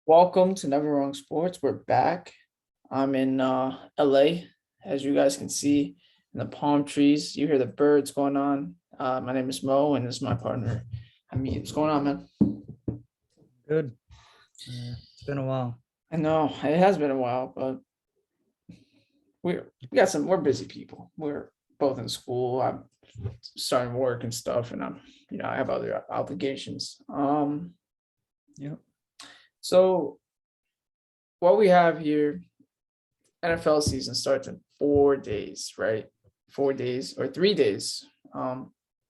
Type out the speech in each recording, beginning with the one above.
Welcome to Never Wrong Sports. We're back. I'm in LA, as you guys can see in the palm trees. You hear the birds going on. My name is Mo, and this is my partner. What's going on, man? Good. It's been a while. I know it has been a while, but we're busy people. We're both in school. I'm starting work and stuff, and I have other obligations. Yep. So what we have here, NFL season starts in 4 days, right? 4 days or 3 days.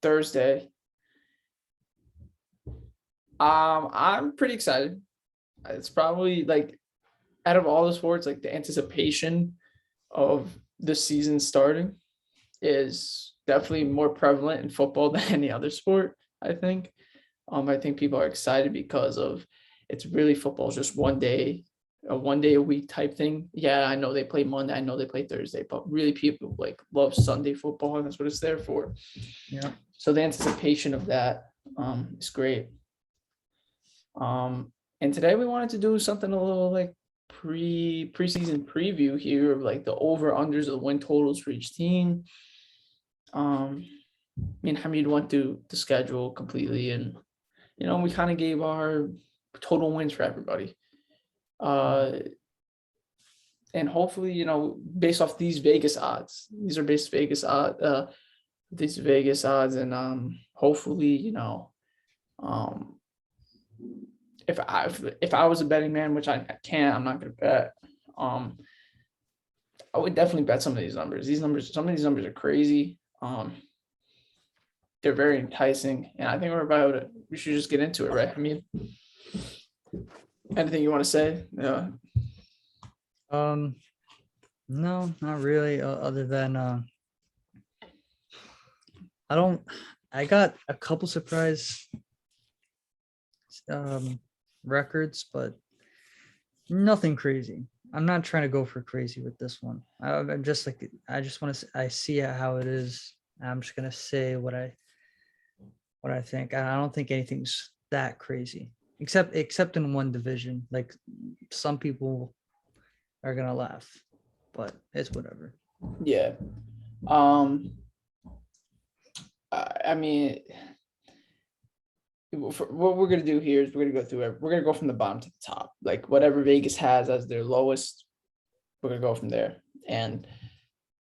Thursday. I'm pretty excited. It's probably like out of all the sports, like the anticipation of the season starting is definitely more prevalent in football than any other sport, I think. I think people are excited because of it's really football is just a 1 day a week type thing. Yeah, I know they play Monday, I know they play Thursday, but really people like love Sunday football, and that's what it's there for. Yeah. So the anticipation of that is great. And today we wanted to do something a little like preseason preview here of like the over unders of the win totals for each team. Hamid went through the schedule completely, and we kind of gave our total wins for everybody. And hopefully, based off these Vegas odds, these are based Vegas these Vegas odds, and hopefully, um, if I was a betting man, which I can't, I'm not gonna bet. I would definitely bet some of these numbers. Some of these numbers are crazy. They're very enticing, and I think we should just get into it, right? Anything you want to say? Yeah. No, not really. Other than I got a couple surprise records, but nothing crazy. I'm not trying to go for crazy with this one. I'm just like I just want to. I see how it is. I'm just gonna say what I think. I don't think anything's that crazy, except in one division. Like some people are gonna laugh, but it's whatever. Yeah. I mean, what we're gonna do here is we're gonna go through it. We're gonna go from the bottom to the top, like whatever Vegas has as their lowest. We're gonna go from there, and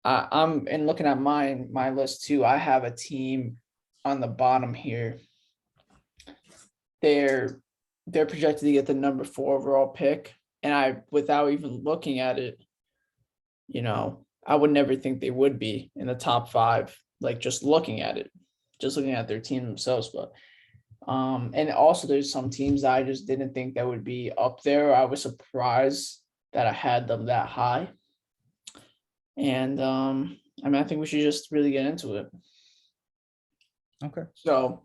I'm and looking at my list too. I have a team on the bottom here. They're projected to get the number 4 overall pick, and without even looking at it, I would never think they would be in the top 5. Like just looking at it, just looking at their team themselves, but. And also there's some teams that I just didn't think that would be up there. I was surprised that I had them that high. And I think we should just really get into it. Okay. So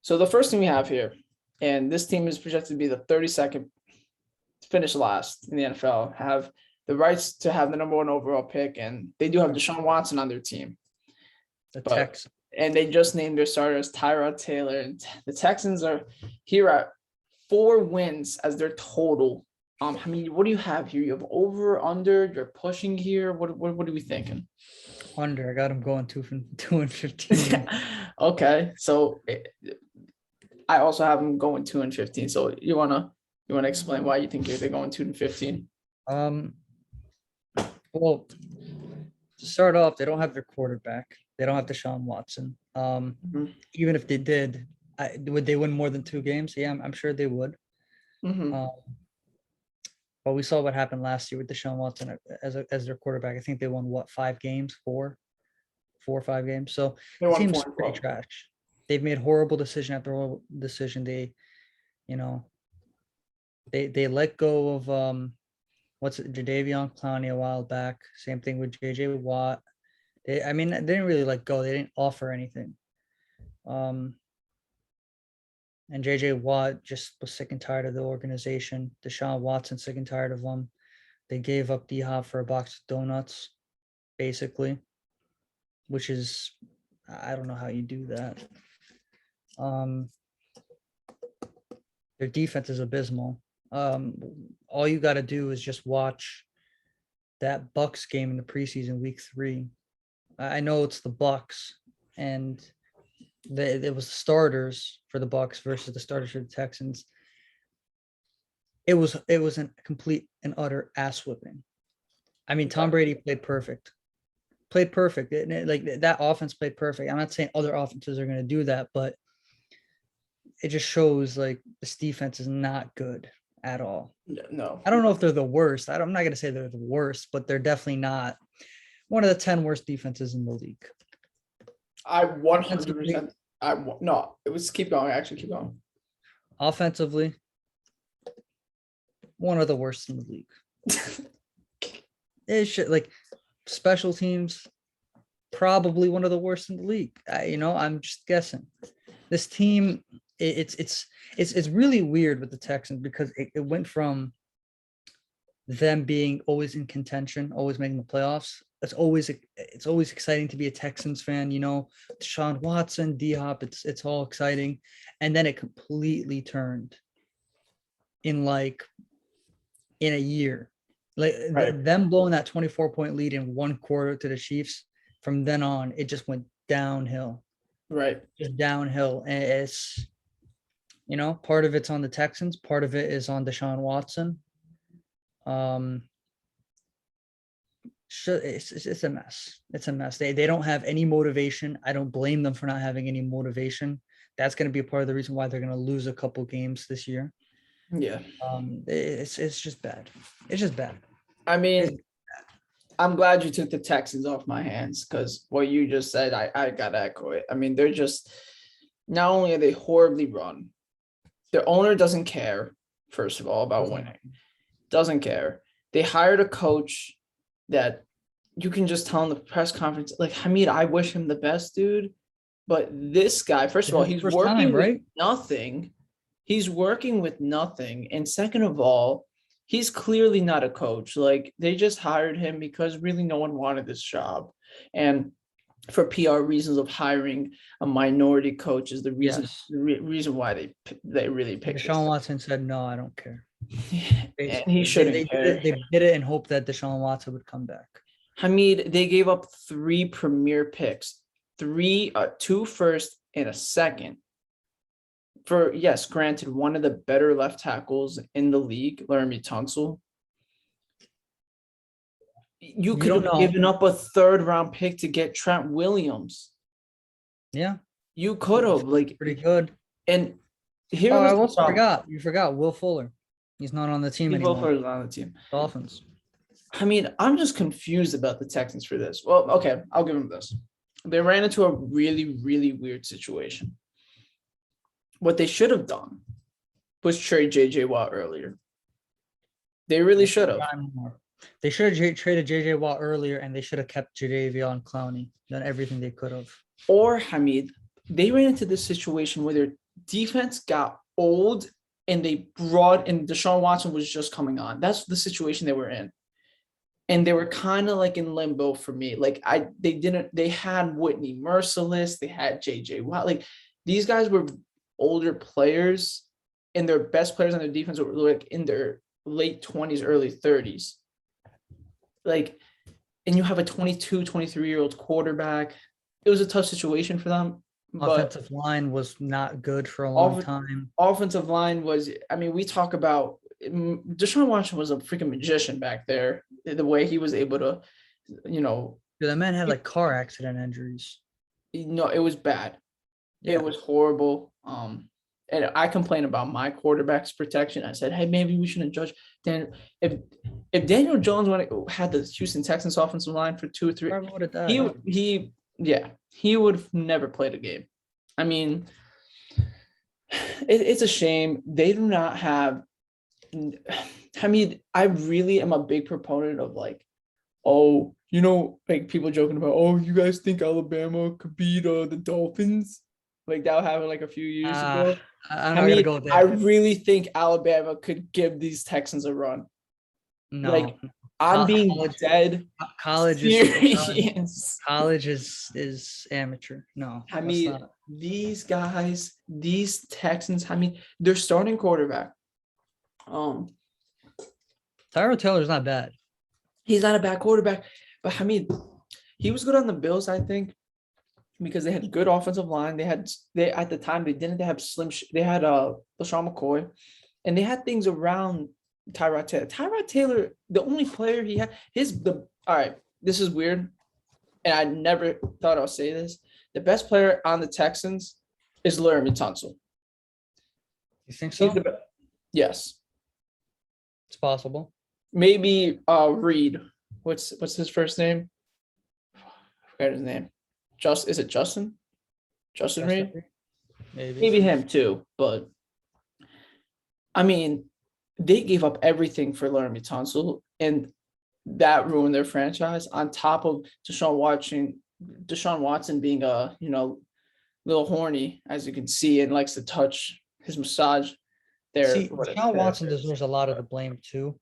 the first thing we have here, and this team is projected to be the 32nd to finish last in the NFL, have the rights to have the number 1 overall pick, and they do have Deshaun Watson on their team. And they just named their starters Tyrod Taylor, and the Texans are here at 4 wins as their total. What do you have here? You have over, under. You're pushing here. What are we thinking? Under. I got them going 2-15. Okay, so I also have them going 2-15. So you wanna explain why you think they're going 2-15? Well, to start off, they don't have their quarterback. They don't have Deshaun Watson. Even if they did, would they win more than 2 games? Yeah, I'm sure they would. But we saw what happened last year with Deshaun Watson as their quarterback. I think they won 5 games, 4 or 5 games. So the team's pretty trash. They've made horrible decision after horrible decision. They let go of Jadeveon Clowney a while back. Same thing with JJ Watt. They didn't really let go. They didn't offer anything. And JJ Watt just was sick and tired of the organization. Deshaun Watson sick and tired of them. They gave up D-Hop for a box of donuts, basically, which is, I don't know how you do that. Their defense is abysmal. All you got to do is just watch that Bucks game in the preseason week 3. I know it's the Bucks, and it was the starters for the Bucks versus the starters for the Texans. It was a complete and utter ass whipping. I mean, Tom Brady played perfect. Like that offense played perfect. I'm not saying other offenses are going to do that, but it just shows like this defense is not good at all. No, I don't know if they're the worst. I'm not going to say they're the worst, but they're definitely not one of the 10 worst defenses in the league. I 100%. No, it was keep going. Actually, keep going. Offensively, one of the worst in the league. It should, like, special teams, probably one of the worst in the league. I'm just guessing. This team, it's really weird with the Texans because it went from them being always in contention, always making the playoffs. It's always exciting to be a Texans fan. Deshaun Watson, D-Hop, it's all exciting, and then it completely turned in a year. Like Right. them blowing that 24-point lead in one quarter to the Chiefs. From then on, it just went downhill. Right. Just downhill. And it's, part of it's on the Texans, part of it is on Deshaun Watson. It's a mess. It's a mess. They don't have any motivation. I don't blame them for not having any motivation. That's going to be a part of the reason why they're going to lose a couple games this year. Yeah. It's just bad. It's just bad. I mean, I'm glad you took the Texans off my hands because what you just said, I gotta echo it. I mean, they're just, not only are they horribly run, their owner doesn't care, first of all, about winning. Doesn't care. They hired a coach that you can just tell in the press conference, like, Hamid, I wish him the best, dude. But this guy, first of all, he's working with nothing. He's working with nothing. And second of all, he's clearly not a coach. Like, they just hired him because really no one wanted this job. And for PR reasons of hiring a minority coach is the reason reason why they really picked Deshaun Watson said, no, I don't care. And he shouldn't care. They did it and hoped that Deshaun Watson would come back. Hamid, they gave up 3 premier picks, 2 first and a second. For, yes, granted, one of the better left tackles in the league, Laramie Tunsil. You could have given up a 3rd round pick to get Trent Williams. Yeah. You could have, like, pretty good. And here I also forgot. You forgot Will Fuller. He's not on the team anymore. Will Fuller's not on the team. Dolphins. I mean, I'm just confused about the Texans for this. Well, okay, I'll give them this. They ran into a really, really weird situation. What they should have done was trade JJ Watt earlier. They really should have. They should have traded JJ Watt earlier, and they should have kept Jadeveon Clowney. Done everything they could have. Or, Hamid, they ran into this situation where their defense got old and they brought in Deshaun Watson was just coming on. That's the situation they were in. And they were kind of like in limbo for me. Like, they had Whitney Merciless, they had JJ Watt. Like, these guys were older players, and their best players on their defense were like in their late 20s, early 30s. Like, and you have a 22, 23-year-old quarterback. It was a tough situation for them. Offensive line was not good for a long time. Offensive line was, I mean, we talk about Deshaun Watson was a freaking magician back there. The way he was able to, the man had like car accident injuries. No, it was bad. Yeah. It was horrible. And I complained about my quarterback's protection. I said, hey, maybe we shouldn't judge. Then if Daniel Jones had the Houston Texans offensive line for 2 or 3, he would have never played a game. I mean, it's a shame. They do not have. I mean, I really am a big proponent of like, like people joking about, you guys think Alabama could beat the Dolphins? Like that happened like a few years ago. I'm gonna go there. I really think Alabama could give these Texans a run. No, like I'm being dead. College is amateur. No, I mean, these guys, these Texans. I mean, their starting quarterback Um, Tyrod Taylor's not bad. he's not a bad quarterback, but I mean, he was good on the Bills, I think, because they had good offensive line. They at the time they have they had LaShawn McCoy, and they had things around Tyrod Taylor. Tyrod Taylor, the only player he had all right, this is weird, and I never thought I'll say this. The best player on the Texans is Laramie Tunsil. You think so? Yes. It's possible. Maybe Reed. What's his first name? I forgot his name. Is it Justin? Justin Reed? Maybe him too, but I mean, they gave up everything for Laramie Tunsil, and that ruined their franchise. On top of Deshaun Watson being a little horny, as you can see, and likes to touch his massage. See, Deshaun Watson deserves a lot of the blame too.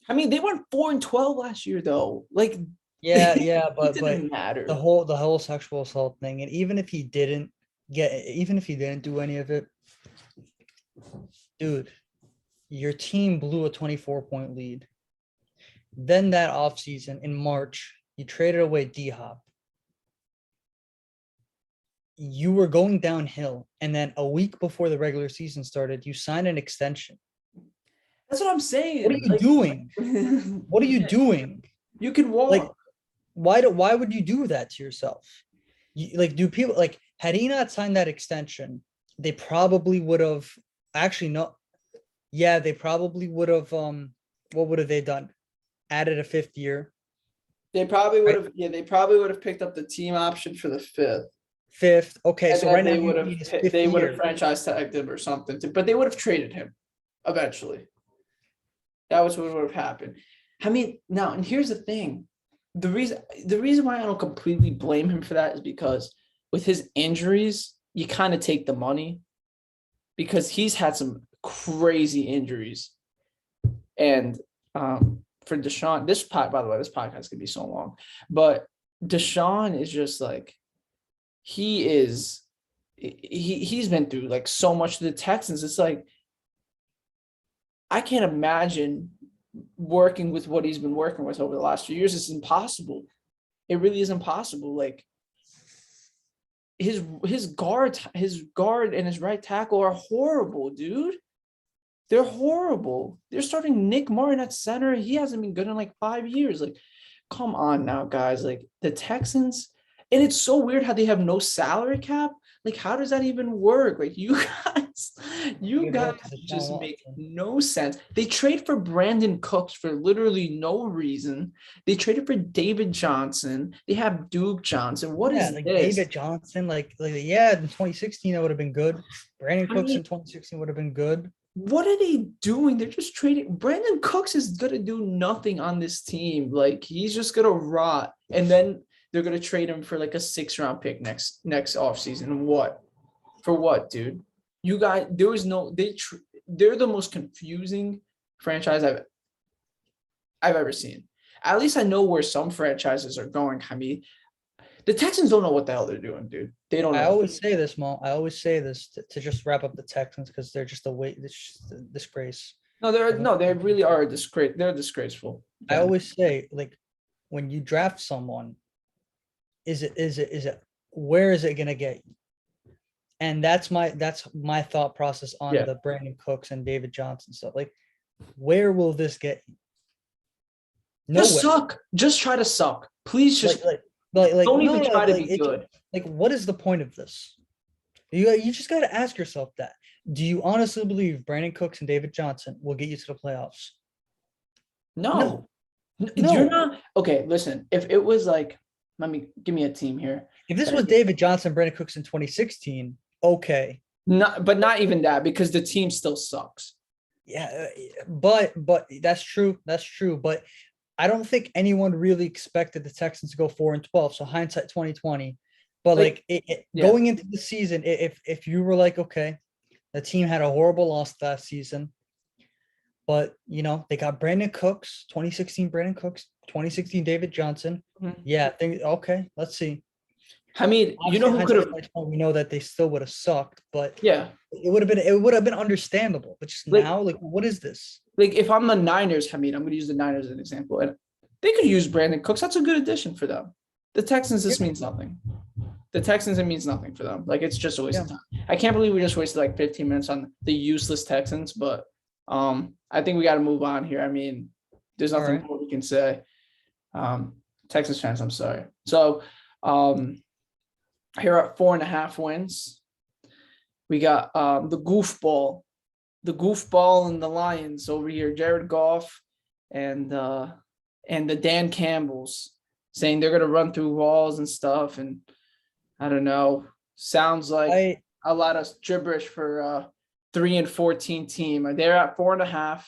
I mean, they went 4-12 last year, though. Like, yeah, but it didn't matter. The whole sexual assault thing, and even if he didn't do any of it, dude, your team blew a 24-point lead. Then that offseason in March, you traded away D-Hop. You were going downhill, and then a week before the regular season started, you signed an extension. That's what I'm saying. What are you doing? What are you doing? You can walk. Like, why would you do that to yourself? Do people had he not signed that extension, they probably would have they probably would have what would have they done? Added a 5th year. They probably would have they probably would have picked up the team option for the 5th. Okay, and so right now they would have franchise tagged him or something, but they would have traded him eventually. That was what would have happened. I mean, now, and here's the thing. The reason why I don't completely blame him for that is because with his injuries, you kind of take the money because he's had some crazy injuries. And for Deshaun, by the way, this podcast could be so long, but Deshaun is just like, he's been through like so much to the Texans. It's like, I can't imagine working with what he's been working with over the last few years. It's impossible. It really is impossible. Like his guard and his right tackle are horrible, dude. They're horrible. They're starting Nick Martin at center. He hasn't been good in like 5 years. Like, come on now, guys. Like the Texans, and it's so weird how they have no salary cap. Like, how does that even work? Like, you guys just make no sense. They trade for Brandon Cooks for literally no reason. They traded for David Johnson. They have Duke Johnson. What is this? David Johnson, in 2016 that would have been good. Brandon Cooks in 2016 would have been good. What are they doing? They're just trading. Brandon Cooks is gonna do nothing on this team. Like, he's just gonna rot, and then they're gonna trade him for like a 6th-round pick next offseason. What? For what, dude? You guys, they're the most confusing franchise I've ever seen. At least I know where some franchises are going. I mean, the Texans don't know what the hell they're doing, dude. They don't know. I always say this, Mo. I always say this to just wrap up the Texans because they're just a disgrace. No, they really are a disgrace. They're disgraceful. I always say, like, when you draft someone, is it where is it gonna get you? And that's my thought process on the Brandon Cooks and David Johnson stuff. Like, where will this get you? Just suck. Just try to suck. Please just don't even try to be good. Like, what is the point of this? You just got to ask yourself that. Do you honestly believe Brandon Cooks and David Johnson will get you to the playoffs? No. You're not. Okay, listen. If it was like, give me a team here. If this was David Johnson, Brandon Cooks in 2016, okay. Not even that, because the team still sucks. Yeah, but that's true. That's true. But I don't think anyone really expected the Texans to go 4-12. So hindsight 2020. But going into the season, if you were like, okay, the team had a horrible loss last season, but they got Brandon Cooks, 2016 Brandon Cooks, 2016 David Johnson. Mm-hmm. Yeah, okay, let's see. I mean, you know Obviously, who could have? we know that they still would have sucked, but Yeah, it would have been understandable. But just like now, like, what is this? if I'm the Niners, I mean, I'm going to use the Niners as an example, and they could use Brandon Cooks. That's a good addition for them. The Texans, this means nothing. The Texans, it means nothing for them. Like, it's just a waste of time. I can't believe we just wasted like 15 minutes on the useless Texans, but I think we got to move on here. I mean, there's nothing Alright. more we can say. Texas fans, I'm sorry. So here at 4.5 wins, we got the goofball and the Lions over here, Jared Goff and the Dan Campbells saying they're gonna run through walls and stuff, and I don't know. Sounds like a lot of gibberish for 3-14 team. They're at 4.5,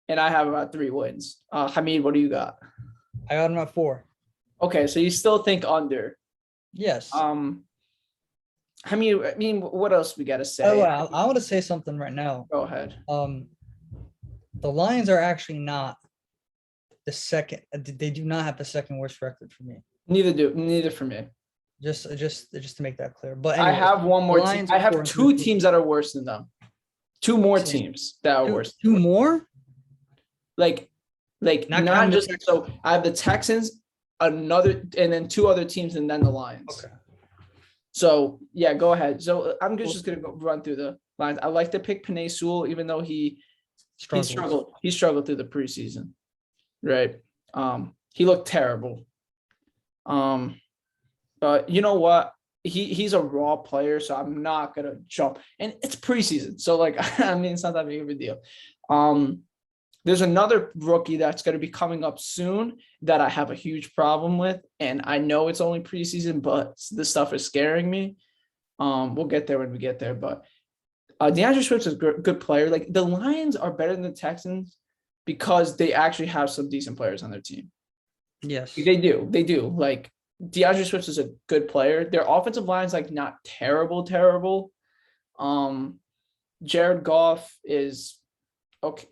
and I have about 3 wins. Hamid, what do you got? I got them at 4. Okay, so you still think under? Yes. I mean, what else we got to say? Oh, I want to say something right now. Go ahead. The Lions are actually not the second. They do not have the second worst record for me. Neither for me. Just to make that clear. But I anyways, have one more team. Lions I are have 4 2 teams that are worse than them. 2 more Same. teams that are worse. 2 more? Like Not not counting the just so I have the Texans, another, and then 2 other teams, and then the Lions. Okay. So yeah, go ahead. So I'm just gonna run through the lines. I like to pick Penei Sewell, even though he struggled. He struggled through the preseason, right? He looked terrible. But you know what? He's a raw player, so I'm not gonna jump. And it's preseason, so like I mean, it's not that big of a deal. There's another rookie that's going to be coming up soon that I have a huge problem with, and I know it's only preseason, but this stuff is scaring me. We'll get there when we get there, but DeAndre Swift is a good player. Like, the Lions are better than the Texans because they actually have some decent players on their team. Yes. They do. Like, DeAndre Swift is a good player. Their offensive line's like not terrible. Jared Goff is okay,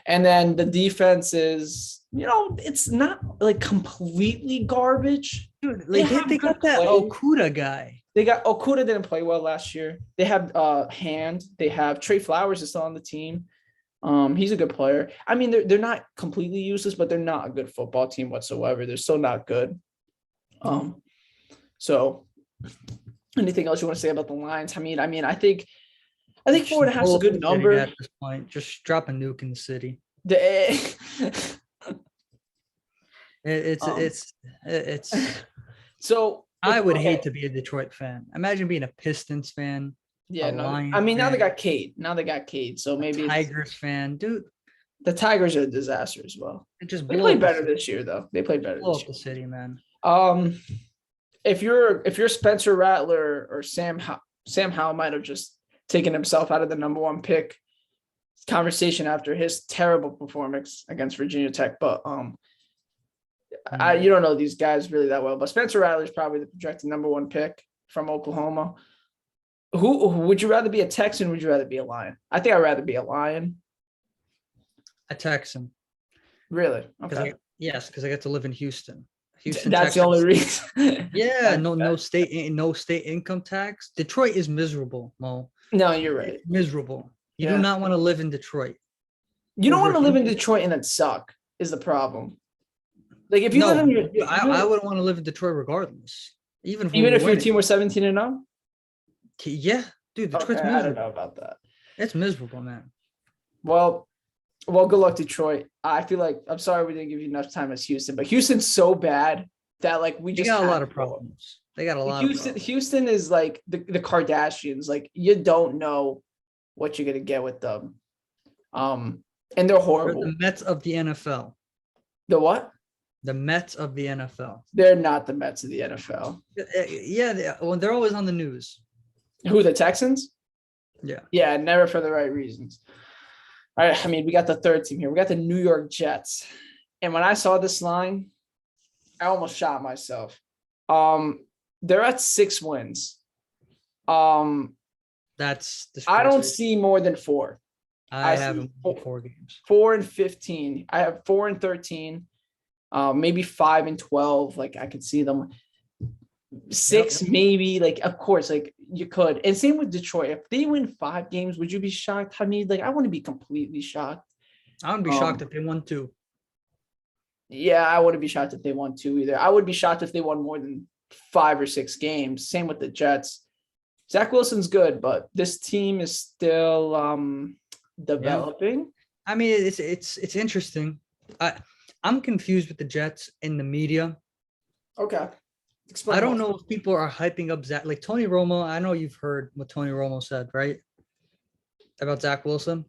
and then the defense is, it's not like completely garbage. Dude, like they got that Okuda guy. They got Okuda didn't play well last year. They have Hand. They have Trey Flowers is still on the team. He's a good player. I mean, they're not completely useless, but they're not a good football team whatsoever. They're still not good. So anything else you want to say about the Lions? I mean, I think 4.5 is a good number at this point. Just drop a nuke in the city. It's so I would hate to be a Detroit fan. Imagine being a Pistons fan. Yeah, no, I mean, now they got Cade. So maybe Tigers fan, dude. The Tigers are a disaster as well. They played better this year, though. They played better this year. The city, man. If you're Spencer Rattler or Sam Howell might have just taken himself out of the number 1 pick conversation after his terrible performance against Virginia Tech. But you don't know these guys really that well. But Spencer Rattler is probably the projected number 1 pick from Oklahoma. Who would you rather be, a Texan? Or would you rather be a Lion? I think I'd rather be a Lion. A Texan. Really? Okay. Because I get to live in Houston. That's Texas. The only reason. Yeah, no state income tax. Detroit is miserable, Mo. No, you're right. It's miserable. You do not want to live in Detroit. You don't want to live in Detroit and then suck is the problem. Like, if you live in your, I would want to live in Detroit regardless. Even if your team was 17-0. Yeah, dude, Detroit's miserable. I don't know about that. It's miserable, man. Well, good luck, Detroit. I feel like, I'm sorry we didn't give you enough time as Houston, but Houston's so bad that like we just got a lot of problems. They got a lot of problems. Houston is like the Kardashians. Like, you don't know what you're gonna get with them. And they're horrible. They're the Mets of the NFL. The what? The Mets of the NFL. They're not the Mets of the NFL. Yeah, they're always on the news. Who, the Texans? Yeah. Yeah, never for the right reasons. All right, I mean, we got the third team here. We got the New York Jets. And when I saw this line, I almost shot myself. They're at 6 wins. That's I don't see more than 4. I have 4 games. 4-15. I have 4-13. Maybe 5-12. Like, I could see them. Six, maybe. Like, of course, like you could. And same with Detroit. If they win 5 games, would you be shocked? I mean, like, I wouldn't be completely shocked. I wouldn't be shocked if they won 2. Yeah, I wouldn't be shocked if they won 2 either. I would be shocked if they won more than 5 or 6 games. Same with the Jets. Zach Wilson's good, but this team is still developing. I mean, it's interesting. I'm confused with the Jets in the media. Okay. I don't know if people are hyping up Zach, like Tony Romo. I know you've heard what Tony Romo said, right? About Zach Wilson.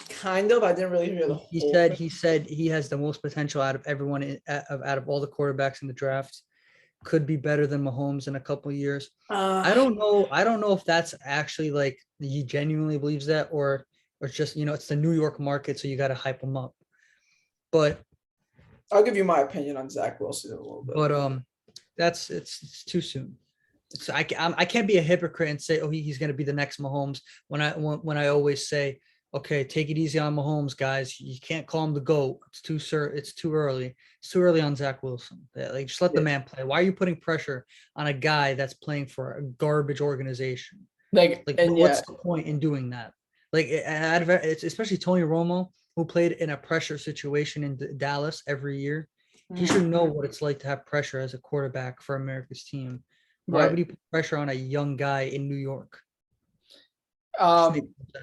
Kind of. I didn't really hear the whole thing. He said he has the most potential out of everyone, out of all the quarterbacks in the draft. Could be better than Mahomes in a couple of years. I don't know. I don't know if that's actually like he genuinely believes that, or it's just, it's the New York market, so you got to hype him up. But I'll give you my opinion on Zach Wilson in a little bit. But it's too soon. I can't be a hypocrite and say, oh, he's going to be the next Mahomes when I always say, okay, take it easy on Mahomes, guys. You can't call him the GOAT. It's too early. It's too early on Zach Wilson. Like, just let the man play. Why are you putting pressure on a guy that's playing for a garbage organization? Like what's the point in doing that? Like, it's especially Tony Romo, who played in a pressure situation in Dallas every year. He should know what it's like to have pressure as a quarterback for America's team. Why would he put pressure on a young guy in New York?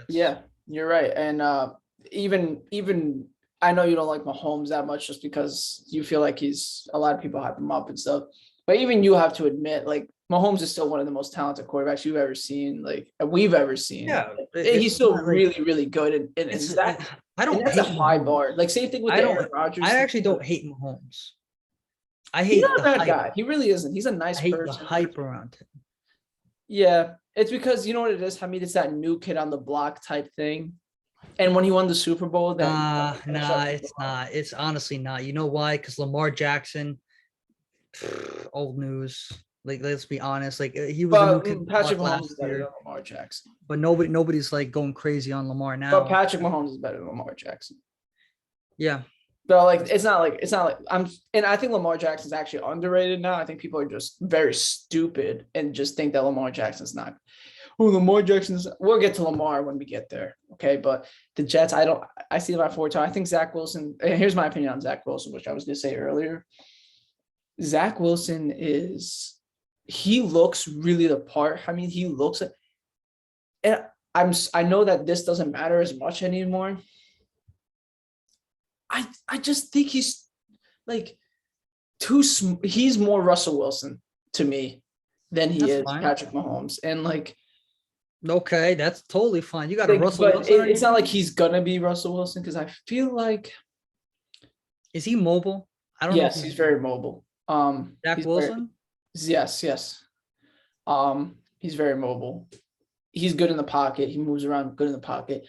Yeah, you're right. And even I know you don't like Mahomes that much just because you feel like a lot of people hype him up and stuff. But even you have to admit, like, Mahomes is still one of the most talented quarterbacks you've ever seen, like we've ever seen. Yeah, he's still really, really good. And Zach, I don't. That's a high bar. Like, same thing with Aaron Rodgers. I actually don't hate Mahomes. He's not a bad guy. He really isn't. He's a nice person. The hype around him. Yeah, it's because you know what it is. I mean, it's that new kid on the block type thing. And when he won the Super Bowl, it's not. It's honestly not. You know why? Because Lamar Jackson, old news. Like, let's be honest. Like, he was a new kid. Patrick Mahomes is better than Lamar Jackson. But nobody's like going crazy on Lamar now. But Patrick Mahomes is better than Lamar Jackson. Yeah. But like, it's not like and I think Lamar Jackson's actually underrated now. I think people are just very stupid and just think that Lamar Jackson's not. Oh, Lamar Jackson's. We'll get to Lamar when we get there. Okay. But the Jets, I see about 4 times. I think Zach Wilson, and here's my opinion on Zach Wilson, which I was going to say earlier. Zach Wilson he looks really the part. I mean, he looks like, and I know that this doesn't matter as much anymore. I just think he's like he's more Russell Wilson to me than he is Patrick Mahomes. And like, okay, that's totally fine. You got a Russell Wilson. It's not like he's gonna be Russell Wilson, because I feel like, is he mobile? I don't know. Yes, he's very mobile. Zach Wilson? Yes. He's very mobile. He's good in the pocket. He moves around good in the pocket.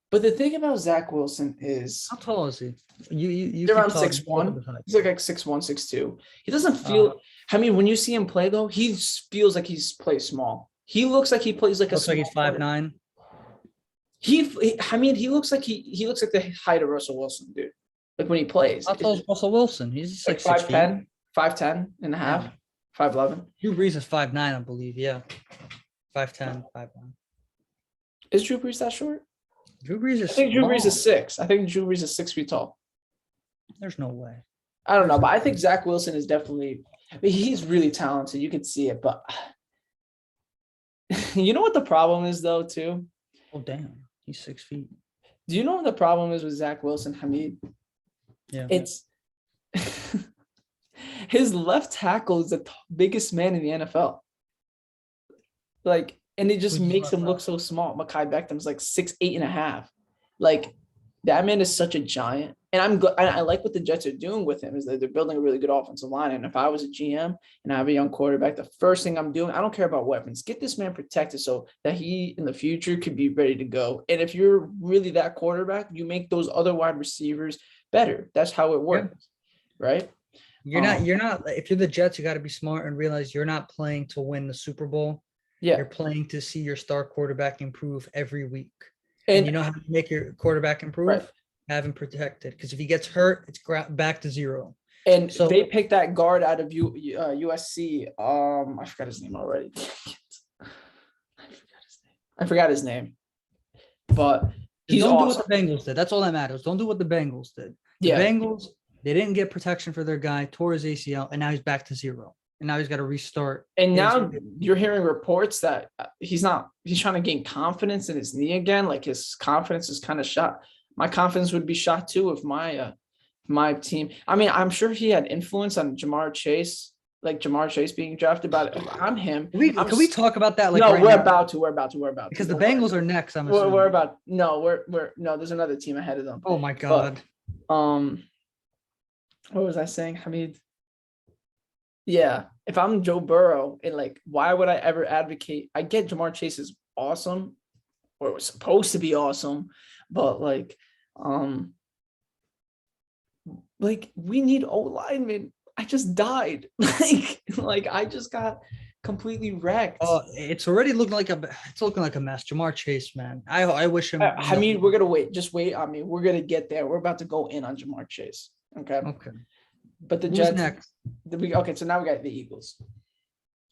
But the thing about Zach Wilson is, how tall is he? He's around 6'1". He's like 6'1", 6'2". He doesn't feel. I mean, when you see him play though, he feels like he's plays small. He looks like he plays like looks like he's 5'9". He looks like he looks like the height of Russell Wilson, dude. Like when he plays. How tall is Russell Wilson? He's like 5'10", 5'10 and a half, 5'11". Drew Brees is 5'9", I believe. Yeah, 5'10", 5'9". Is Drew Brees that short? Drew Brees is. I think Drew Brees is 6. I think Drew Brees is 6 feet tall. There's no way. I don't know, but I think Zach Wilson is definitely. I mean, he's really talented. You can see it, but you know what the problem is, though, too? Oh, damn. He's 6 feet. Do you know what the problem is with Zach Wilson, Hamid? Yeah. It's his left tackle is the biggest man in the NFL. Like, and it just makes him look so small. Mekhi Becton's like 6'8.5". Like, that man is such a giant. And I like what the Jets are doing with him, is that they're building a really good offensive line. And if I was a GM and I have a young quarterback, the first thing I'm doing, I don't care about weapons. Get this man protected so that he in the future could be ready to go. And if you're really that quarterback, you make those other wide receivers better. That's how it works, right? You're not. If you're the Jets, you got to be smart and realize you're not playing to win the Super Bowl. Yeah, you're playing to see your star quarterback improve every week. And you know how to make your quarterback improve? Right. Have him protected, because if he gets hurt, it's back to zero. And So they picked that guard out of USC. I forgot his name already. I forgot his name. But he's don't do awesome. what the Bengals did. That's all that matters. Don't do what the Bengals did. The Yeah. Bengals, they didn't get protection for their guy, tore his ACL, and now he's back to 0. And now he's got to restart. And now you're hearing reports that he's trying to gain confidence in his knee again. Like his confidence is kind of shot. My confidence would be shot too if my team. I mean, I'm sure he had influence on Jamar Chase being drafted. But if I'm him. Can we talk about that? Like, no, right we're now? about to. Because the Bengals are next. We're about no. There's another team ahead of them. Oh my God. But, what was I saying, Hamid? Yeah, if I'm Joe Burrow, and like, why would I ever advocate? I get Jamar Chase is awesome, or it was supposed to be awesome, but like we need O linemen. I just died. like I just got completely wrecked. It's already looking like a mess. Jamar Chase, man. I wish him. I mean, we're gonna wait. Just wait. I mean, we're gonna get there. We're about to go in on Jamar Chase. Okay. But the Who's Jets next? Okay, so now we got the Eagles.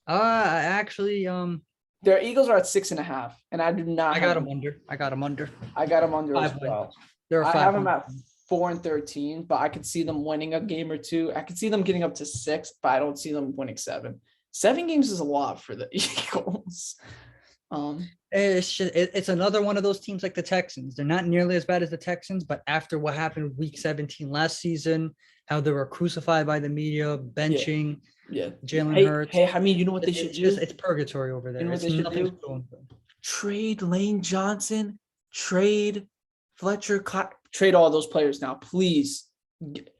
Actually, Their Eagles are at 6.5, and I do not. I got them under. I got them under as well. I have them at 4-13, but I could see them winning a game or two. I could see them getting up to 6, but I don't see them winning 7. 7 games is a lot for the Eagles. It's another one of those teams like the Texans. They're not nearly as bad as the Texans, but after what happened week 17 last season, how they were crucified by the media, benching Jalen Hurts. Hey, I mean, you know what they should do? It's purgatory over there. You know what they should do? Trade Lane Johnson, trade Fletcher, trade all those players now, please.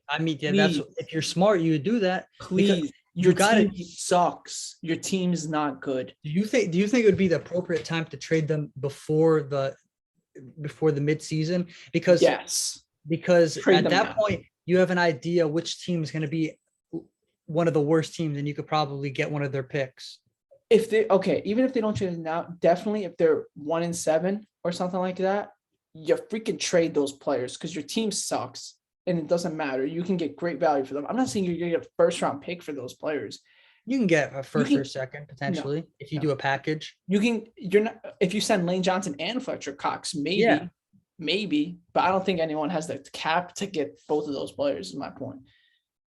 I mean, yeah, that's if you're smart, you would do that. Please. Your team sucks. Your team is not good. Do you think it would be the appropriate time to trade them before the midseason? Because at that point you have an idea which team is going to be one of the worst teams, and you could probably get one of their picks. Even if they don't trade it now, definitely if they're 1-7 or something like that, you freaking trade those players because your team sucks. And it doesn't matter. You can get great value for them. I'm not saying you're going to get a first-round pick for those players. You can get a first or second potentially if you do a package. If you send Lane Johnson and Fletcher Cox, maybe, but I don't think anyone has the cap to get both of those players. Is my point.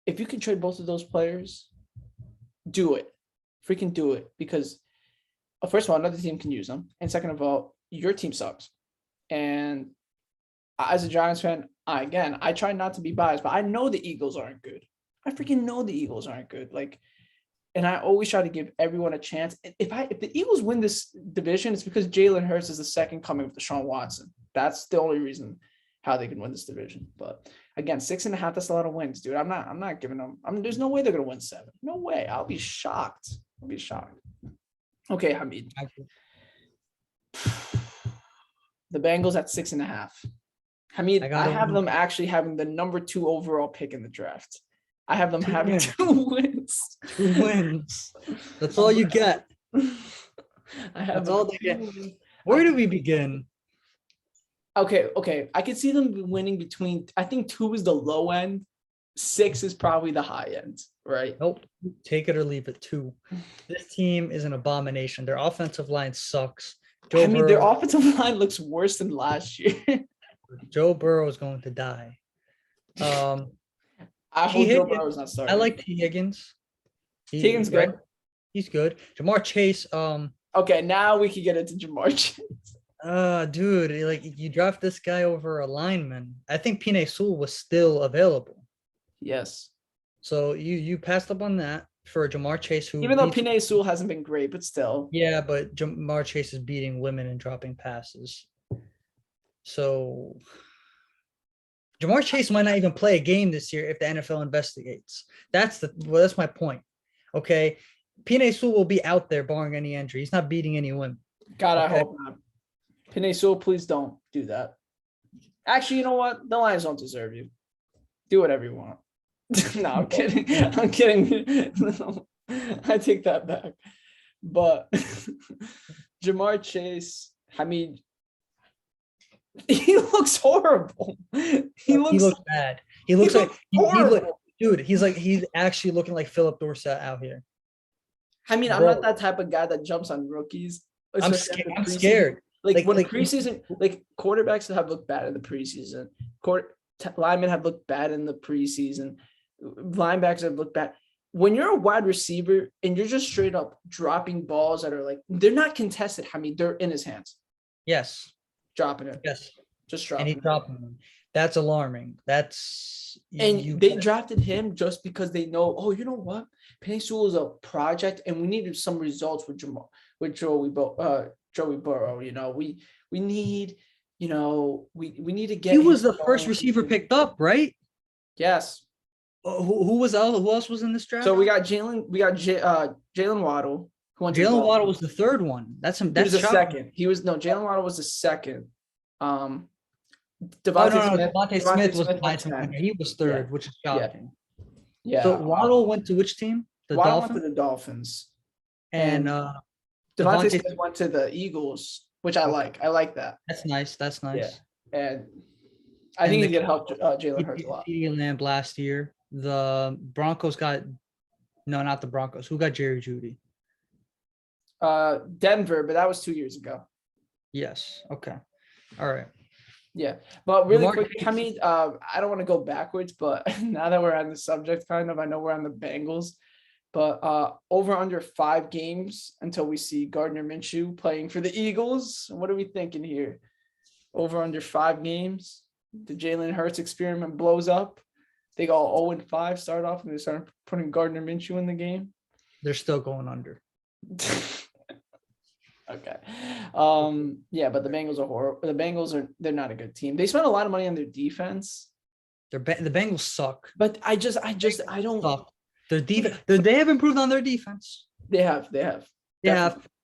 If you can trade both of those players, do it. Freaking do it, because first of all, another team can use them, and second of all, your team sucks. And as a Giants fan, I try not to be biased, but I know the Eagles aren't good. I freaking know the Eagles aren't good. And I always try to give everyone a chance. If the Eagles win this division, it's because Jalen Hurts is the second coming of Deshaun Watson. That's the only reason how they can win this division. But again, 6.5, that's a lot of wins, dude. I'm not giving them. There's no way they're gonna win 7. No way. I'll be shocked. Okay, Hamid. The Bengals at 6.5. Hamid, I have them actually having the number 2 overall pick in the draft. I have them having 2 wins. 2 wins. That's all you get. That's all they get. Where do we begin? Okay. I could see them winning between. I think 2 is the low end. 6 is probably the high end, right? Nope. Take it or leave it. 2. This team is an abomination. Their offensive line sucks. Their offensive line looks worse than last year. Joe Burrow is going to die. I hope Joe Burrow's not starting. I like T. Higgins. Higgins good. He's good. Jamar Chase. Okay, now we can get into Jamar Chase. Dude, you draft this guy over a lineman. I think Penei Sewell was still available. Yes. So you passed up on that for Jamar Chase, who even though Penei Sewell hasn't been great, but still. Yeah, but Jamar Chase is beating women and dropping passes. So Jamar Chase might not even play a game this year if the NFL investigates. That's my point. Okay. Penei Sewell will be out there barring any injury. He's not beating any women. God, I hope not. Penei Sewell, please don't do that. Actually, you know what? The Lions don't deserve you. Do whatever you want. No, I'm kidding. No, I take that back. But Jamar Chase, he looks horrible. He looks bad. He looks like horrible. Dude, he's actually looking like Philip Dorsett out here. I mean, I'm not Bro, that type of guy that jumps on rookies, I'm especially scared. after I'm preseason. scared. Like when Like preseason, like quarterbacks have looked bad in the preseason. Linemen have looked bad in the preseason. Linebackers have looked bad. When you're a wide receiver and you're just straight up dropping balls that are like they're not contested. I mean, they're in his hands, yes, dropping it, yes, just and he's dropping it. dropping them. That's alarming. That's And you. they drafted him just because they know, oh, you know what? Penei Sewell is a project, and we needed some results with Joey Burrow. You know, we need, you know, we need to get He him was the first going. receiver picked up, right? Yes. Who was else? Who else was in this draft? So we got Jalen Waddle, who went to the Jalen Waddle Dolphins. was the third one. That's him. He was That's the shocking. second. Jalen Waddle was the second. Oh Devontae no, Smith. Devontae Smith was went Heisman 10. winner. He was third, which is Yeah. shocking. Yeah. So Waddle went to which team? The Waddle went Dolphins. to the Dolphins. And Devontae Devontae Smith went to the Eagles, which I like. I like that. That's nice. That's nice. And I think he's going to help Jalen Hurts a lot. CeeDee Lamb last year. The Broncos got not the Broncos. Who got Jerry Jeudy? Denver, but that was 2 years ago. Yes. Okay. All right. Yeah, but really Lamar quickly, I mean, I don't want to go backwards, but now that we're on the subject, kind of, I know we're on the Bengals, but over under 5 games until we see Gardner Minshew playing for the Eagles. What are we thinking here? Over under 5 games. The Jalen Hurts experiment blows up. They go 0-5, start off, and they start putting Gardner Minshew in the game. They're still going under. Okay. Yeah, but the Bengals are horrible. The Bengals they're not a good team. They spent a lot of money on their defense. The Bengals suck. But I don't Suck. Their defense. They have improved on their defense. They have.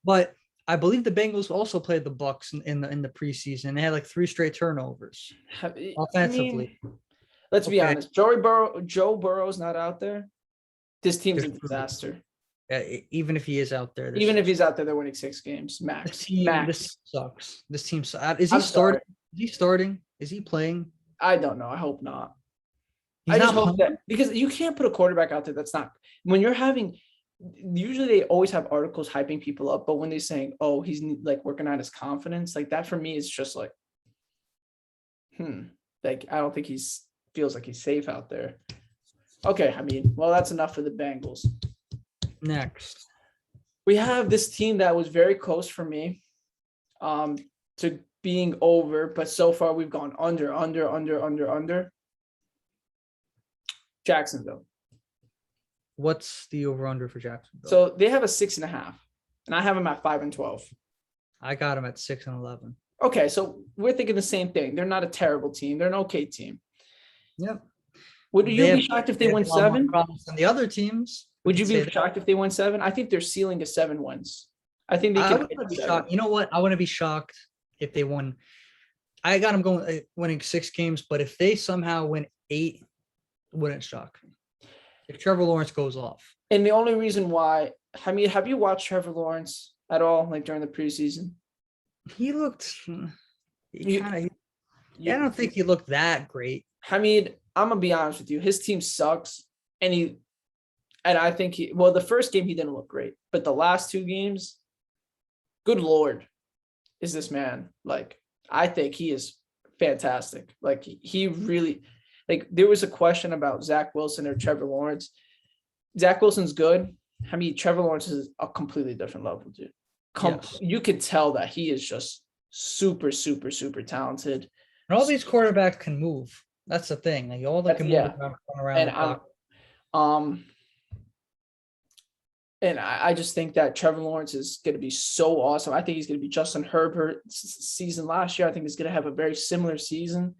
But I believe the Bengals also played the Bucks in the preseason. They had like 3 straight turnovers offensively. I mean, let's be honest. Joe Burrow's not out there. This team's a disaster. Even if he is out there, Even if he's out there, they're winning 6 games max. This sucks. This team sucks. Is he starting? Is he starting? Is he playing? I don't know. I hope not. He's I just not hope that, because you can't put a quarterback out there that's not, when you're having, usually they always have articles hyping people up, but when they're saying, oh, he's like working on his confidence, like that for me is just like, like I don't think feels like he's safe out there. Okay, I mean, well, that's enough for the Bengals. Next, we have this team that was very close for me to being over, but so far we've gone under. Jacksonville. What's the over-under for Jacksonville? So they have a 6.5, and I have them at 5-12. I got them at 6-11. Okay, so we're thinking the same thing. They're not a terrible team. They're an okay team. Yep. Would you be shocked if they won 7? And the other teams. Would you be shocked if they won 7? I think their ceiling is 7 wins. I think they could could be shocked. You know what? I wouldn't be shocked if they won. I got them going winning 6 games, but if they somehow win 8, wouldn't shock me. If Trevor Lawrence goes off. And the only reason why, I mean, have you watched Trevor Lawrence at all, like during the preseason? He looked. I don't think he looked that great. I mean, I'm gonna be honest with you. His team sucks, and I think the first game he didn't look great, but the last 2 games, good Lord, is this man. Like, I think he is fantastic. Like, he really, like, there was a question about Zach Wilson or Trevor Lawrence. Zach Wilson's good. I mean, Trevor Lawrence is a completely different level, dude. Yes. You could tell that he is just super, super, super talented. And all these quarterbacks can move. That's the thing. Like all that can move around. And I just think that Trevor Lawrence is going to be so awesome. I think he's going to be Justin Herbert's season last year. I think he's going to have a very similar season.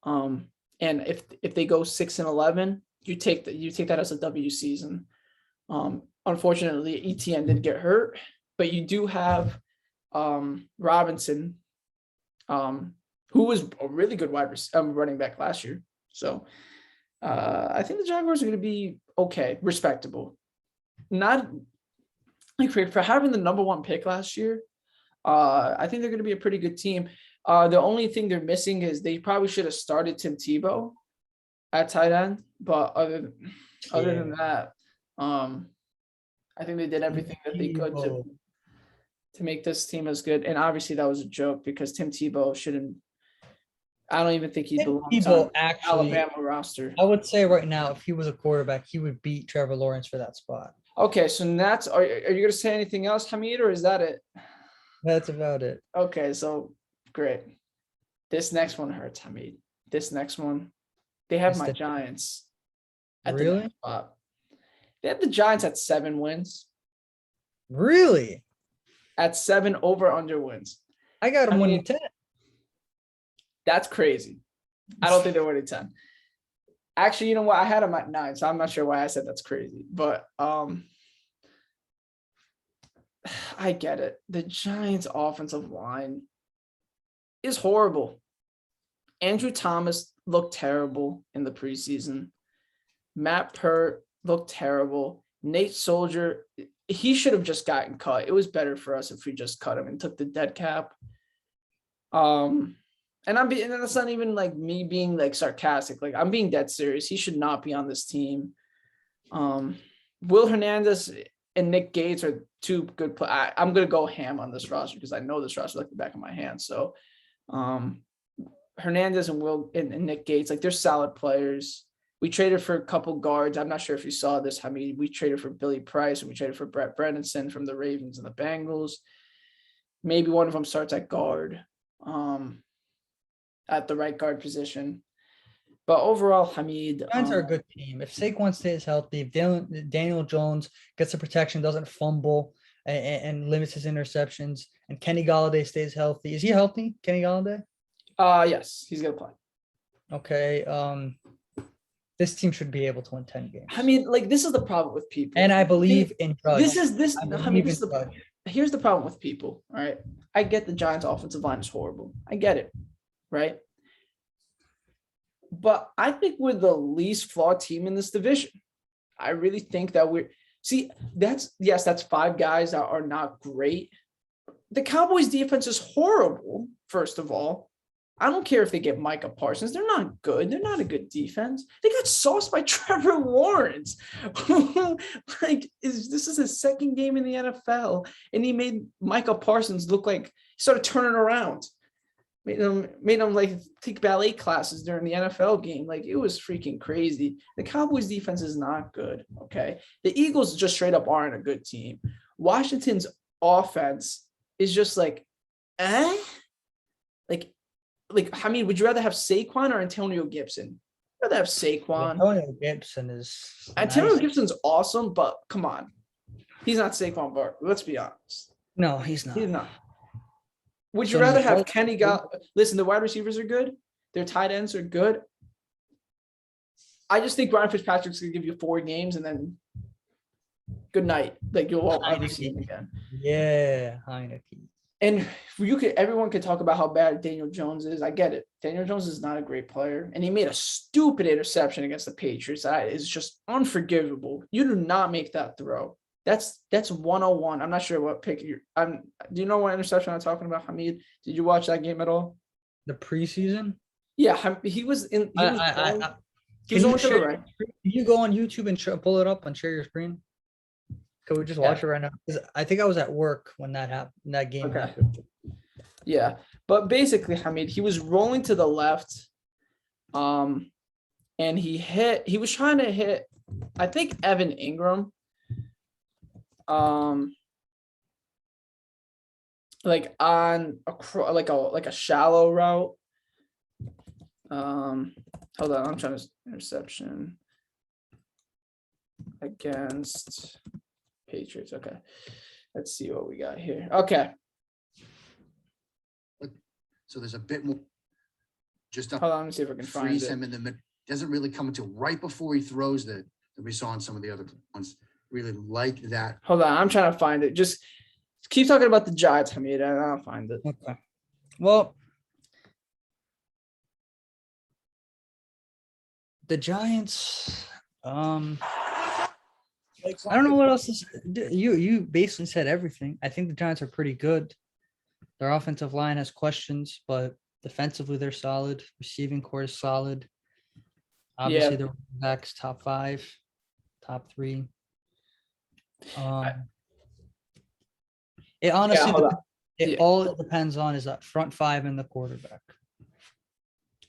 And if they go 6-11, you take that as a W season. Unfortunately, ETN did get hurt, but you do have Robinson, who was a really good running back last year. So I think the Jaguars are going to be okay, respectable. Not like for having the number 1 pick last year. I think they're going to be a pretty good team. The only thing they're missing is they probably should have started Tim Tebow at tight end, but other than Yeah. that, I think they did everything that they could Tebow. to make this team as good. And obviously that was a joke because Tim Tebow shouldn't. I don't even think he Tim belongs Tebow on actually, Alabama roster. I would say right now, if he was a quarterback, he would beat Trevor Lawrence for that spot. Okay, so that's are you gonna say anything else, Hamid, or is that it? That's about it. Okay, so great. This next one hurts, Hamid. This next one, they have It's my the- Giants at the Really? next spot. They have the Giants at 7 wins, Really? at 7 over/under wins. I got him I winning mean- 10. That's crazy. I don't think they're winning 10. Actually, you know what? I had them at 9, so I'm not sure why I said that's crazy. But I get it. The Giants' offensive line is horrible. Andrew Thomas looked terrible in the preseason. Matt Pert looked terrible. Nate Soldier, he should have just gotten cut. It was better for us if we just cut him and took the dead cap. And that's not even like me being like sarcastic. Like I'm being dead serious. He should not be on this team. Will Hernandez and Nick Gates are two good players. I'm gonna go ham on this roster because I know this roster like the back of my hand. So Hernandez and Will and Nick Gates, like they're solid players. We traded for a couple guards. I'm not sure if you saw this. I mean, we traded for Billy Price and we traded for Brett Bredesen from the Ravens and the Bengals. Maybe one of them starts at guard, at the right guard position. But overall, Hamid, Giants are a good team. If Saquon stays healthy, if Daniel Jones gets the protection, doesn't fumble, and limits his interceptions, and Kenny Galladay stays healthy. Is he healthy, Kenny Galladay? yes, he's gonna play. Okay. This team should be able to win 10 games. I mean, like this is the problem with people. And I believe in Judge. Here's the problem with people. All right. I get the Giants offensive line is horrible. I get it. Right. But I think we're the least flawed team in this division. I really think that that's 5 guys that are not great. The Cowboys defense is horrible, first of all. I don't care if they get Micah Parsons. They're not good. They're not a good defense. They got sauced by Trevor Lawrence. This is his second game in the NFL, and he made Micah Parsons look like he started turning around. Made him like take ballet classes during the NFL game. Like it was freaking crazy. The Cowboys defense is not good. Okay. The Eagles just straight up aren't a good team. Washington's offense is just like, I mean, would you rather have Saquon or Antonio Gibson? I'd rather have Saquon. Antonio Gibson is Antonio nice. Gibson's awesome, but come on. He's not Saquon Barkley. Let's be honest. No, he's not. He's not. Would you So rather he's have both- Kenny Listen, the wide receivers are good. Their tight ends are good. I just think Ryan Fitzpatrick's going to give you 4 games and then good night. Like you'll all never see him again. Yeah, Heineke. And everyone could talk about how bad Daniel Jones is. I get it. Daniel Jones is not a great player. And he made a stupid interception against the Patriots. That is just unforgivable. You do not make that throw. That's 101. I'm not sure what pick do you know what interception I'm talking about, Hamid? Did you watch that game at all? The preseason? Yeah, he was in. He was Can you only to the share- right. Can you go on YouTube and pull it up and share your screen? Can we just watch it right now? 'Cause I think I was at work when that happened. That game Okay. happened. Yeah, but basically, Hamid, he was rolling to the left, and he was trying to hit, I think, Evan Ingram, like on a shallow route. Hold on, I'm trying to interception against Patriots. Okay, let's see what we got here. Okay. So there's a bit more. Just Hold on, let me see if I can find freeze it. him in the mid. Doesn't really come until right before he throws that we saw in some of the other ones. Really like that. Hold on, I'm trying to find it. Just keep talking about the Giants, Hamid, and I'll find it. Okay. Well, the Giants. I don't know what else to say. You basically said everything. I think the Giants are pretty good. Their offensive line has questions, but defensively they're solid. Receiving core is solid. Obviously, the running backs top 5, top 3. It honestly, hold on. Yeah. all it depends on is that front 5 and the quarterback.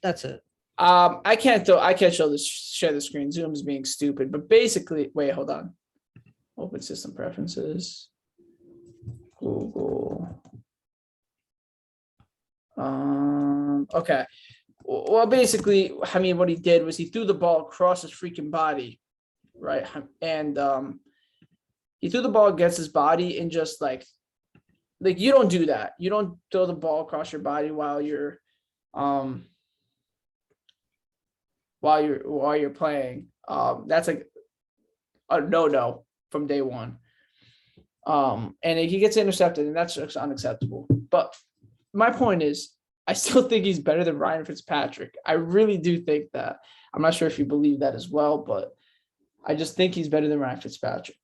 That's it. I can't share the screen. Zoom's being stupid, but basically, wait, hold on. Open system preferences. Google. Okay. Well, basically, I mean, what he did was he threw the ball across his freaking body, right? And he threw the ball against his body and just like you don't do that. You don't throw the ball across your body while you're playing. That's like a no from day one. And he gets intercepted, and that's just unacceptable. But my point is, I still think he's better than Ryan Fitzpatrick. I really do think that. I'm not sure if you believe that as well, but I just think he's better than Ryan Fitzpatrick.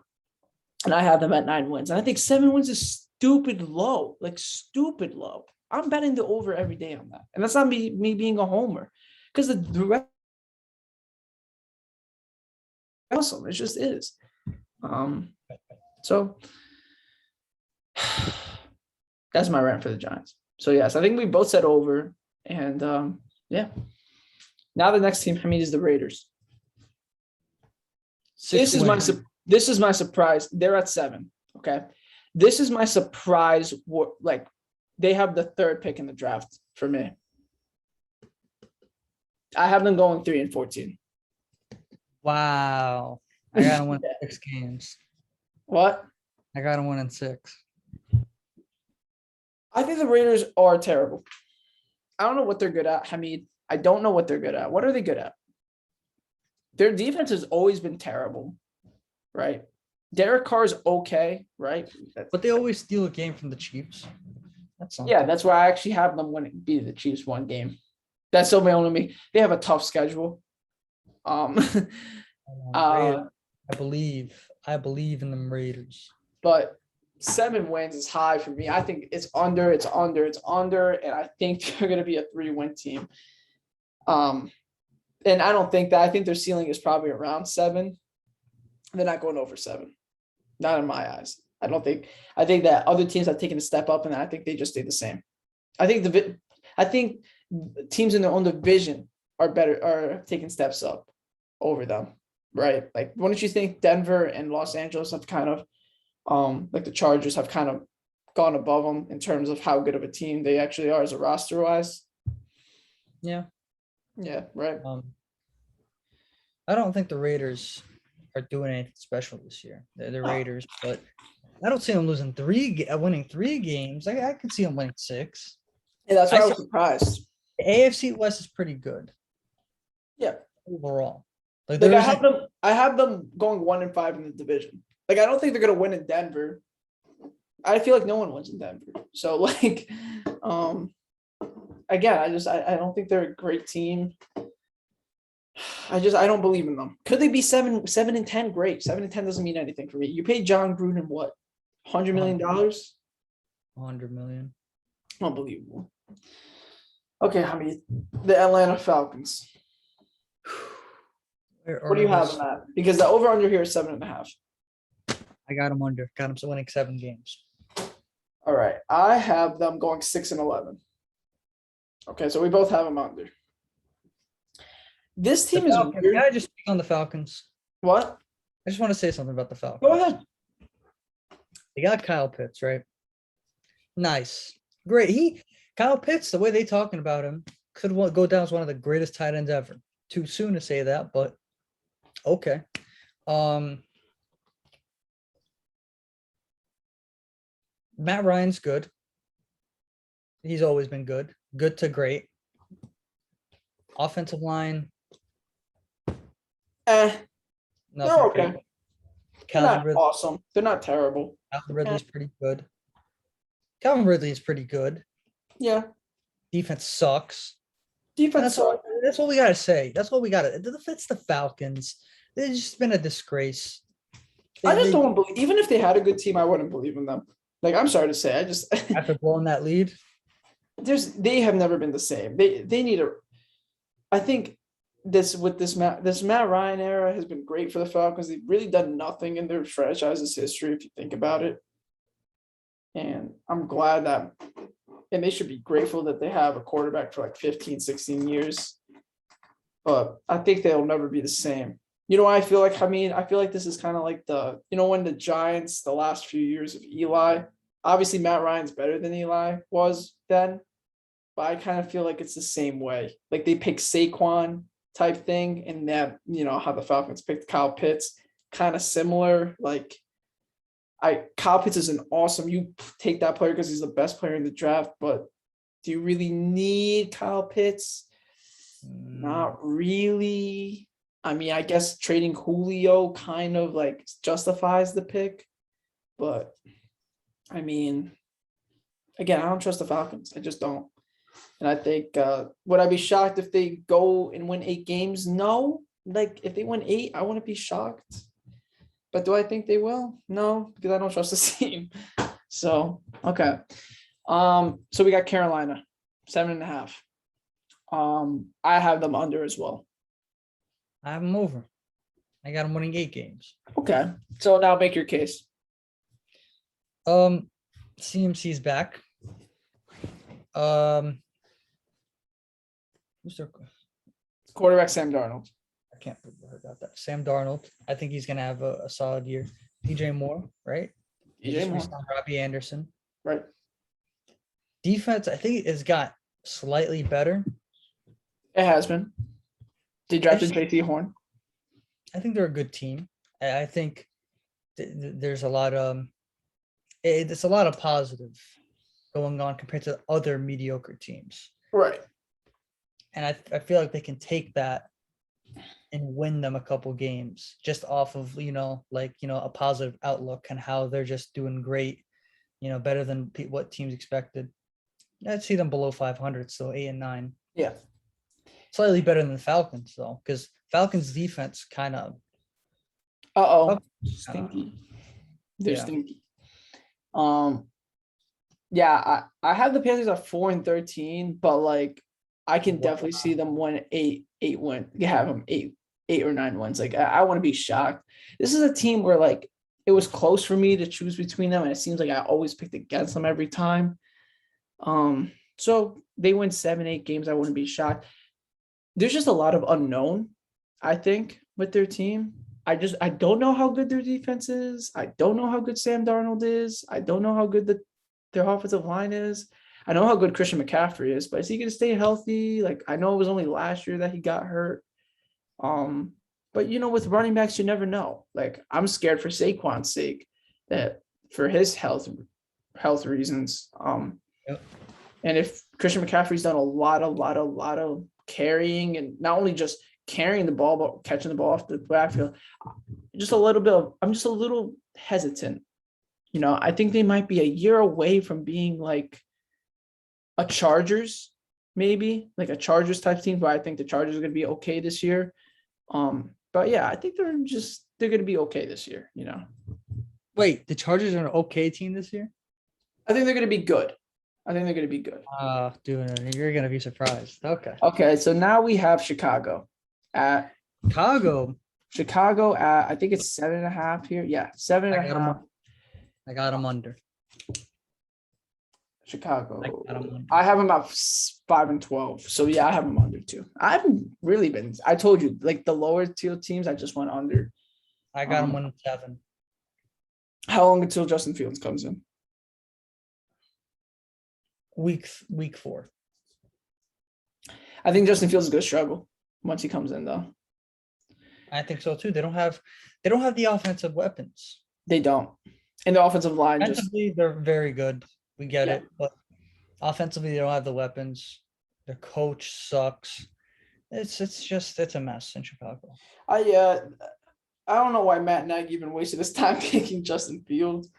And I have them at 9 wins. And I think 7 wins is stupid low, like stupid low. I'm betting the over every day on that. And that's not me being a homer, because the rest awesome. It just is. So that's my rant for the Giants. So yes, I think we both said over. And yeah. Now the next team, Hamid, is the Raiders. This is my surprise. They're at 7. Okay. This is my surprise. Like, they have the 3rd pick in the draft for me. I have them going 3-14. Wow. I got to win 6 games. What? I got to win in 6. I think the Raiders are terrible. I don't know what they're good at, Hamid. I don't know what they're good at. What are they good at? Their defense has always been terrible, right? Derek Carr's okay, right? But they always steal a game from the Chiefs. That's something. Yeah, that's why I actually have them beat the Chiefs 1 game. That's still my only. They have a tough schedule. I believe in them Raiders. But 7 wins is high for me. I think it's under, and I think they're going to be a 3-win team. And I don't think that. I think their ceiling is probably around 7. They're not going over 7. Not in my eyes. I think that other teams have taken a step up, and I think they just stay the same. I think teams in their own division are taking steps up over them, right? Like, wouldn't you think Denver and Los Angeles have kind of, like the Chargers have kind of gone above them in terms of how good of a team they actually are as a roster wise? Yeah. Yeah, right. I don't think the Raiders are doing anything special this year. They're the Raiders, but I don't see them winning 3 games. I could see them winning 6. Yeah, that's why I was surprised. The AFC West is pretty good. Yeah. Overall. Like I have them going 1-5 in the division. Like, I don't think they're gonna win in Denver. I feel like no one wins in Denver. So like, again, I don't think they're a great team. I don't believe in them. Could they be 7-10? Great. 7-10 doesn't mean anything for me. You paid John Gruden what? $100 million? $100 million. Unbelievable. Okay, Hamid, the Atlanta Falcons. What do you have on that? Because the over-under here is 7.5. I got them under. Got them winning 7 games. All right. I have them going 6-11. Okay, so we both have them under. This team is weird. Can I just speak on the Falcons? What? I just want to say something about the Falcons. Go ahead. They got Kyle Pitts, right? Nice. Great. Kyle Pitts, the way they talking about him, could go down as one of the greatest tight ends ever. Too soon to say that, but okay. Matt Ryan's good. He's always been good. Good to great. Offensive line. They're okay. Great. They're not awesome. They're not terrible. Calvin Ridley's pretty good. Calvin Ridley is pretty good. Yeah. Defense sucks. Defense sucks. That's what we gotta say. That's what we gotta. It's the Falcons. They've just been a disgrace. I just don't believe. Even if they had a good team, I wouldn't believe in them. Like, I'm sorry to say, I just after blowing that lead. They have never been the same. They need a. I think this Matt Ryan era has been great for the Falcons. They've really done nothing in their franchise's history, if you think about it. And I'm glad that, and they should be grateful that they have a quarterback for like 15, 16 years. But I think they'll never be the same. You know, I feel like, I feel like this is kind of like when the Giants, the last few years of Eli, obviously Matt Ryan's better than Eli was then, but I kind of feel like it's the same way. Like they pick Saquon type thing, and that, how the Falcons picked Kyle Pitts, kind of similar. Like Kyle Pitts is an awesome, you take that player because he's the best player in the draft, but do you really need Kyle Pitts? Not really. I guess trading Julio kind of like justifies the pick, but again, I don't trust the Falcons. I just don't. And I think, would I be shocked if they go and win 8 games? No. Like if they win 8, I wouldn't be shocked. But do I think they will? No, because I don't trust the team. So, okay. So we got Carolina, 7.5. I have them under as well. I have them over. I got them winning 8 games. Okay. So now make your case. CMC's back. Who's their Quarterback Sam Darnold. I can't believe I heard about that. Sam Darnold. I think he's gonna have a solid year. DJ Moore, right? They DJ just Moore. re-signed Robbie Anderson. Right. Defense, I think, has got slightly better. It has been. They drafted J.C. Horn. I think they're a good team. I think there's a lot of it's a lot of positive going on compared to other mediocre teams. Right. And I feel like they can take that and win them a couple games just off of, a positive outlook and how they're just doing great, better than what teams expected. I'd see them below 500, so 8 and 9. Yeah. Slightly better than the Falcons, though, because Falcons defense kind of. Stinky. They're Yeah. stinky. Yeah, I have the Panthers at 4-13, but like I can definitely see them win 8 win. You have them 8 or 9 wins. Like I want to be shocked. This is a team where like it was close for me to choose between them, and it seems like I always picked against them every time. So they win 7-8 games. I wouldn't be shocked. There's just a lot of unknown, I think, with their team. I don't know how good their defense is. I don't know how good Sam Darnold is. I don't know how good their offensive line is. I know how good Christian McCaffrey is, but is he going to stay healthy? Like, I know it was only last year that he got hurt. But with running backs, you never know. Like, I'm scared for Saquon's sake, that for his health reasons. Yep. And if Christian McCaffrey's done a lot of carrying, and not only just carrying the ball, but catching the ball off the backfield, I'm just a little hesitant. I think they might be a year away from being like a Chargers, maybe like a Chargers type team, but I think the Chargers are going to be okay this year. But yeah, I think they're going to be okay this year. Wait, the Chargers are an okay team this year? I think they're going to be good. Dude, you're going to be surprised. Okay. Okay, so now we have Chicago at I think it's 7.5 here. Yeah, 7.5. I got them under. Chicago. I got 'em under. I have them at 5-12. So yeah, I have them under too. I haven't really been. I told you, like the lower tier teams, I just went under. I got them winning 7. How long until Justin Fields comes in? Week 4. I think Justin Fields is going to struggle once he comes in, though. I think so too. They don't have the offensive weapons. They don't. And the offensive line Offensively, they're very good. We get Yeah. it, but offensively, they don't have the weapons. Their coach sucks. It's a mess in Chicago. I don't know why Matt Nagy even wasted his time picking Justin Fields.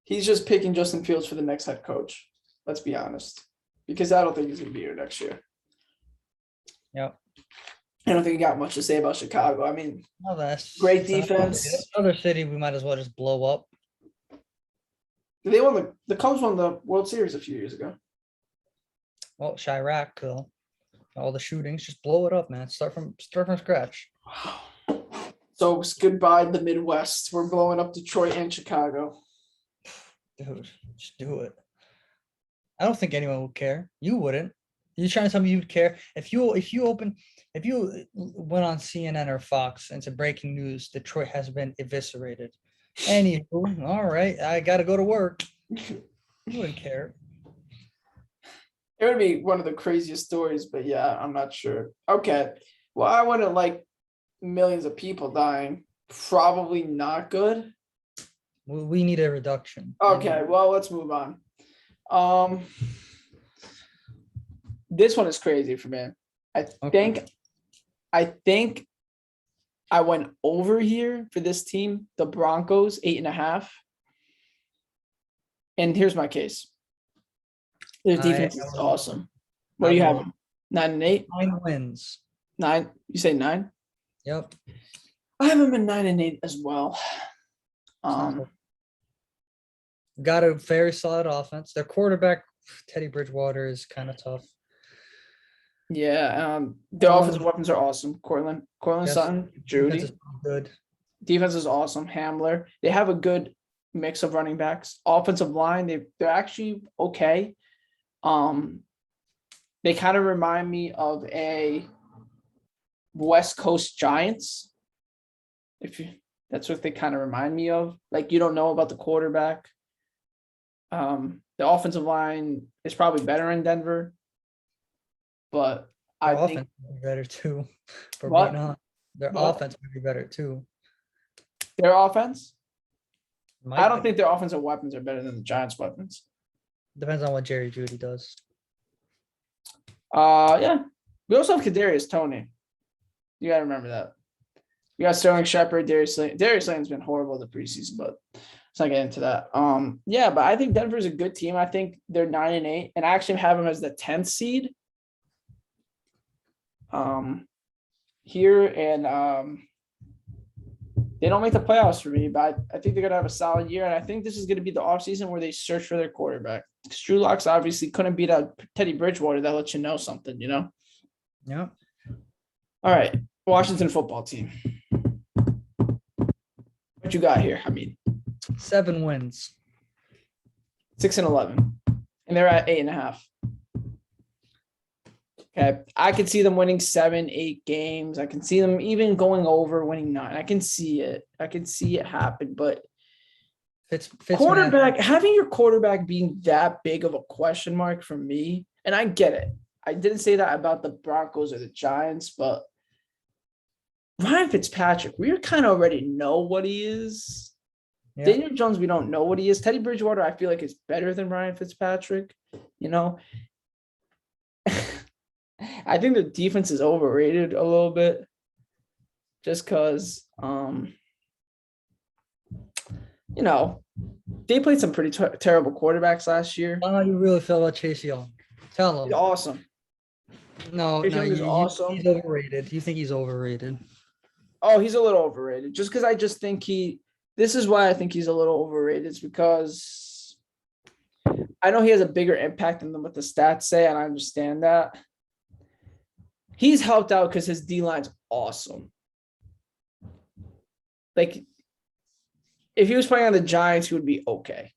He's just picking Justin Fields for the next head coach. Let's be honest, because I don't think he's going to be here next year. Yep. I don't think he got much to say about Chicago. I mean, No, that's great defense. Another city we might as well just blow up. They won the Cubs won the World Series a few years ago. Well, Chirac though. all the shootings. Just blow it up, man. Start from scratch. So it's goodbye the Midwest. We're blowing up Detroit and Chicago. Dude, just do it. I don't think anyone would care. You wouldn't. You trying to tell me you'd care if you went on CNN or Fox and said breaking news: Detroit has been eviscerated. Anywho, all right, I got to go to work. You wouldn't care. It would be one of the craziest stories, but yeah, I'm not sure. Okay. Well, I wouldn't like millions of people dying. Probably not good. We need a reduction. Okay, well, let's move on. This one is crazy for me. I Okay. think I went over here for this team, the Broncos, 8.5. And here's my case. Their defense is awesome. What do you have? 9 and 8? 9 wins. 9. You say 9? Yep. I have them in 9 and 8 as well. Got a very solid offense. Their quarterback, Teddy Bridgewater, is kind of tough. Yeah, the offensive weapons are awesome. Cortland Yes. Sutton, Defense Judy. is good. Defense is awesome. Hamler. They have a good mix of running backs. Offensive line, they're actually okay. They kind of remind me of a West Coast Giants. That's what they kind of remind me of. Like, you don't know about the quarterback. The offensive line is probably better in Denver, but Their I think offense would be better too. For What? being honest. Their What? offense would be better too. their offense. Might I don't be. think their offensive weapons are better than the Giants' weapons. Depends on what Jerry Judy does. Yeah. We also have Kadarius Toney. You gotta remember that. We got Sterling Shepard, Darius Slayton. Darius Slayton's been horrible the preseason, but let's not get into that. Yeah, but I think Denver's a good team. I think they're 9 and 8, and I actually have them as the 10th seed. Here and they don't make the playoffs for me, but I think they're gonna have a solid year, and I think this is gonna be the offseason where they search for their quarterback. Drew Locks obviously couldn't beat out Teddy Bridgewater. That lets you know something, you know. Yeah. All right, Washington football team. What you got here? I mean, 7 wins. 6 and 11, and they're at 8.5. Okay, I can see them winning 7, 8 games. I can see them even going over, winning 9. I can see it. I can see it happen. But quarterback, having your quarterback being that big of a question mark for me, and I get it. I didn't say that about the Broncos or the Giants, but Ryan Fitzpatrick, we kind of already know what he is. Yeah. Daniel Jones, we don't know what he is. Teddy Bridgewater, I feel like is better than Ryan Fitzpatrick. You know, I think the defense is overrated a little bit, just because, you know, they played some pretty terrible quarterbacks last year. How do you really feel about Chase Young? Tell He's him. awesome. No, Chase Young is awesome. he's overrated. You think he's overrated? Oh, he's a little overrated. Just because I just think this is why I think he's a little overrated. It's because I know he has a bigger impact than what the stats say, and I understand that. He's helped out because his D-line's awesome. Like, if he was playing on the Giants, he would be okay.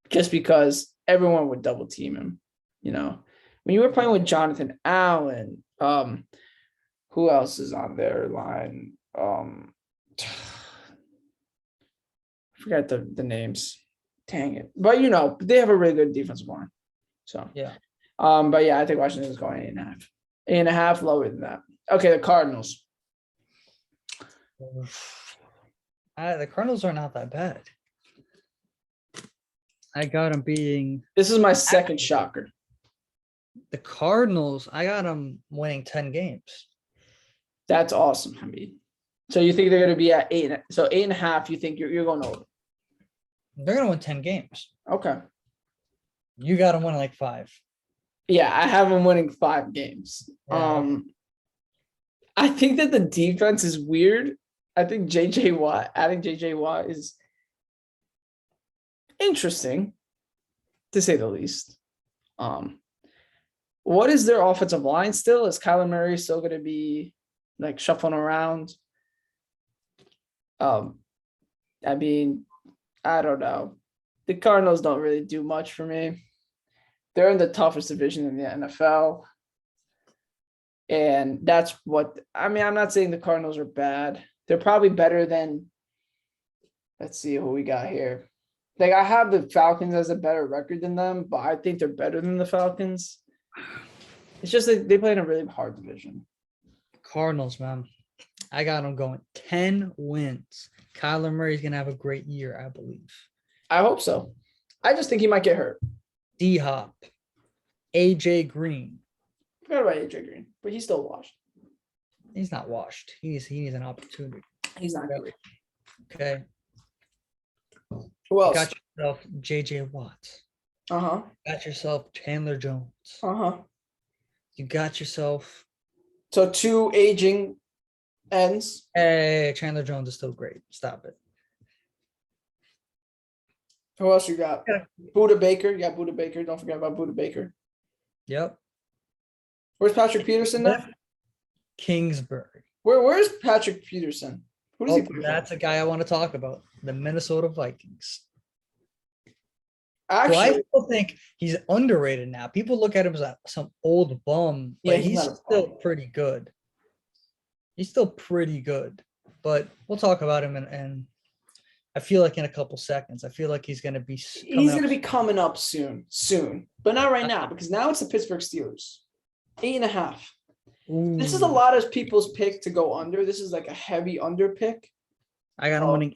Just because everyone would double team him, you know. When you were playing with Jonathan Allen, who else is on their line? I forgot the names. Dang it. But you know, they have a really good defensive line. So Yeah. But yeah, I think Washington is going 8.5. 8.5 lower than that. Okay, the Cardinals. The Cardinals are not that bad. I got them being This is my second shocker. the Cardinals. I got them winning 10 games. That's awesome. I mean, so you think they're going to be at 8? So 8.5. You think you're going over? They're gonna win 10 games. Okay. You got them win like 5. Yeah, I have them winning 5 games. Yeah. I think that the defense is weird. I think adding JJ Watt is interesting, to say the least. what is their offensive line still? Is Kyler Murray still going to be like shuffling around? I mean, I don't know. The Cardinals don't really do much for me. They're in the toughest division in the NFL. And that's what I mean. I'm not saying the Cardinals are bad. They're probably better than, let's see who we got here. Like, I have the Falcons as a better record than them, but I think they're better than the Falcons. It's just that they play in a really hard division. Cardinals, man. I got them going 10 wins. Kyler Murray's gonna have a great year, I believe. I hope so. I just think he might get hurt. D Hop, AJ Green. Forgot about AJ Green, but he's still washed. He's not washed. He needs an opportunity. He's not great. Okay. Who else? Got yourself JJ Watt. Uh-huh. Got yourself Chandler Jones. Uh-huh. You got yourself. So 2 aging ends. Hey, Chandler Jones is still great. Stop it. Who else you got? Yeah. Buda Baker. You got Buda Baker. Don't forget about Buda Baker. Yep. Where's Patrick Peterson now? Kingsbury. Where's Patrick Peterson? Who does he Oh, play for? that's a guy I want to talk about. The Minnesota Vikings. Well, I Actually, still think he's underrated now. People look at him as some old bum, but Yeah, he's he's not a still bum. pretty good. He's still pretty good, but we'll talk about him and I feel like in a couple seconds. I feel like he's going to be. he's going to be coming up soon, but not right now, because now it's the Pittsburgh Steelers. 8.5. This is a lot of people's pick to go under. This is like a heavy under pick. I got him winning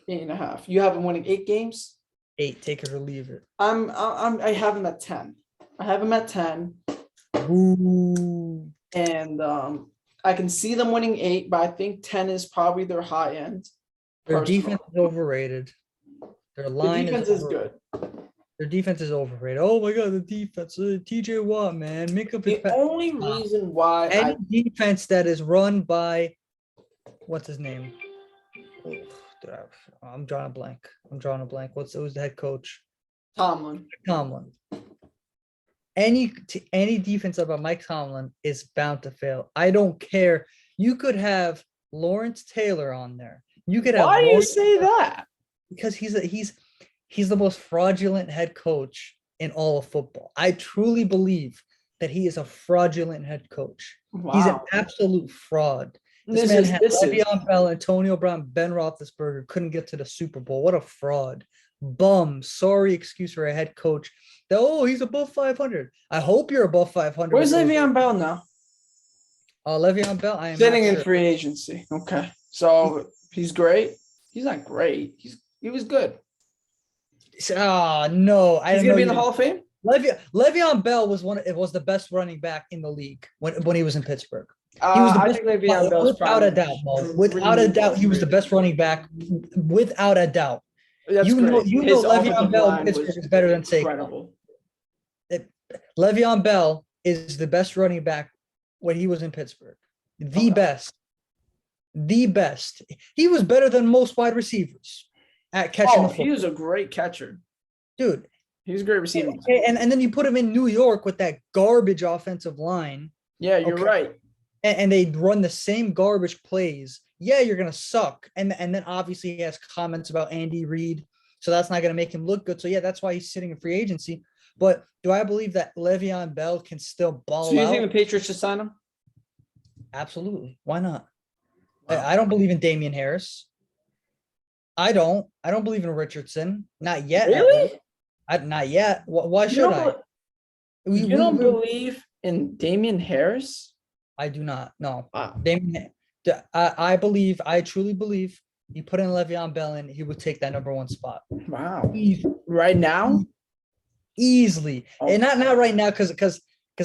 8.5. You have him winning 8 games. 8. Take it or leave it. I have him at 10. I have him at 10, Ooh. and I can see them winning 8, but I think 10 is probably their high end. Their Personally. defense is overrated. Their The line defense is is good. Their defense is overrated. Oh my god, the defense. TJ Watt, man. Make up The only reason why any defense that is run by what's his name? Oh, dude, I'm drawing a blank. Who's the head coach? Tomlin. Tomlin. Any defense about Mike Tomlin is bound to fail. I don't care. You could have Lawrence Taylor on there. You could have. Why do you Lawrence- say that? Because he's the most fraudulent head coach in all of football. I truly believe that he is a fraudulent head coach. Wow. He's an absolute fraud. This man had Le'Veon Bell, Antonio Brown, Ben Roethlisberger, couldn't get to the Super Bowl. What a fraud. Bum. Sorry excuse for a head coach. He's above 500. I hope you're above 500. Where's Le'Veon Bell now? Le'Veon Bell? I am Sitting not in sure. free agency. Okay. So he's great. He's not great. He was good. No. I He's don't gonna know be in the you- Hall of Fame. Le'Veon Bell was the best running back in the league when he was in Pittsburgh. He was the I best, think Le'Veon Bell is without a probably doubt, Mo. Without a doubt, he was the best running back. Without a doubt. That's You know great. His Le'Veon offensive Bell line in Pittsburgh was is better than Saquon. incredible. Le'Veon Bell is the best running back when he was in Pittsburgh. The Okay. best. The best. He was better than most wide receivers at catching the He football. was a great catcher. Dude. He was a great receiver. And then you put him in New York with that garbage offensive line. Yeah, you're Okay. right. And they run the same garbage plays. Yeah, you're gonna suck. And then obviously he has comments about Andy Reid, so that's not gonna make him look good. So yeah, that's why he's sitting in free agency. But do I believe that Le'Veon Bell can still ball So you out? think the Patriots should sign him? Absolutely. Why not? Wow. I don't believe in Damian Harris. I don't believe in Richardson. Not yet. Really? Not yet. Why You should don't, I? you don't believe in Damian Harris? I do not. No. Wow. Damian, I truly believe you put in Le'Veon Bell in, he would take that number 1 spot. Wow. Easily. Right now? Easily. Oh. And not right now because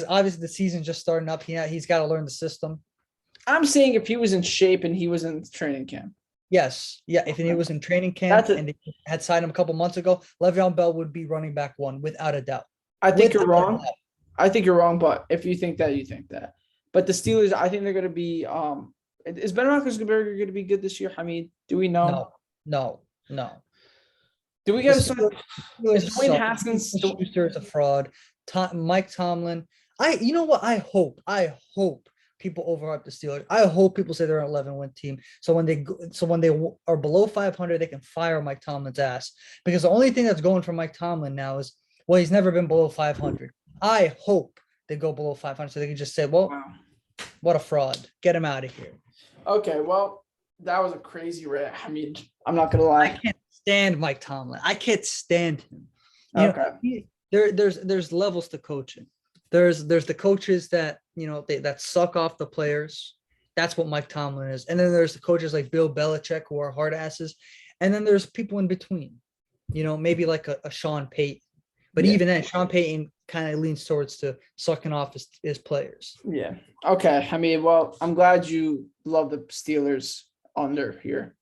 obviously the season's just starting up. He's got to learn the system. I'm saying if he was in shape and he was in training camp. Yes. Yeah. If he Okay. was in training camp That's it. and they had signed him a couple months ago, Le'Veon Bell would be running back 1 without a doubt. I think you're Without a wrong. doubt. I think you're wrong, but if you think that, you think that. But the Steelers, I think they're going to be. Is Ben Roethlisberger going to be good this year? Hamid, do we know? No. Do we got to The start? Steelers Is Dwayne suck. Haskins? Schuster is a fraud. Mike Tomlin. You know what? I hope people overhype the Steelers. I hope people say they're an 11-win team. So when they are below 500, they can fire Mike Tomlin's ass. Because the only thing that's going for Mike Tomlin now is, well, he's never been below 500. I hope they go below 500 so they can just say, well, Wow. what a fraud. Get him out of here. Okay, well, that was a crazy rant. I mean, I'm not gonna I lie. can't stand Mike Tomlin. I can't stand him. You know, Okay. there's levels to coaching. There's the coaches that that suck off the players. That's what Mike Tomlin is. And then there's the coaches like Bill Belichick who are hard asses. And then there's people in between. Maybe like a Sean Payton. But Yeah. even then, Sean Payton kind of leans towards to sucking off his players. Yeah. Okay. I mean, well, I'm glad you love the Steelers under here.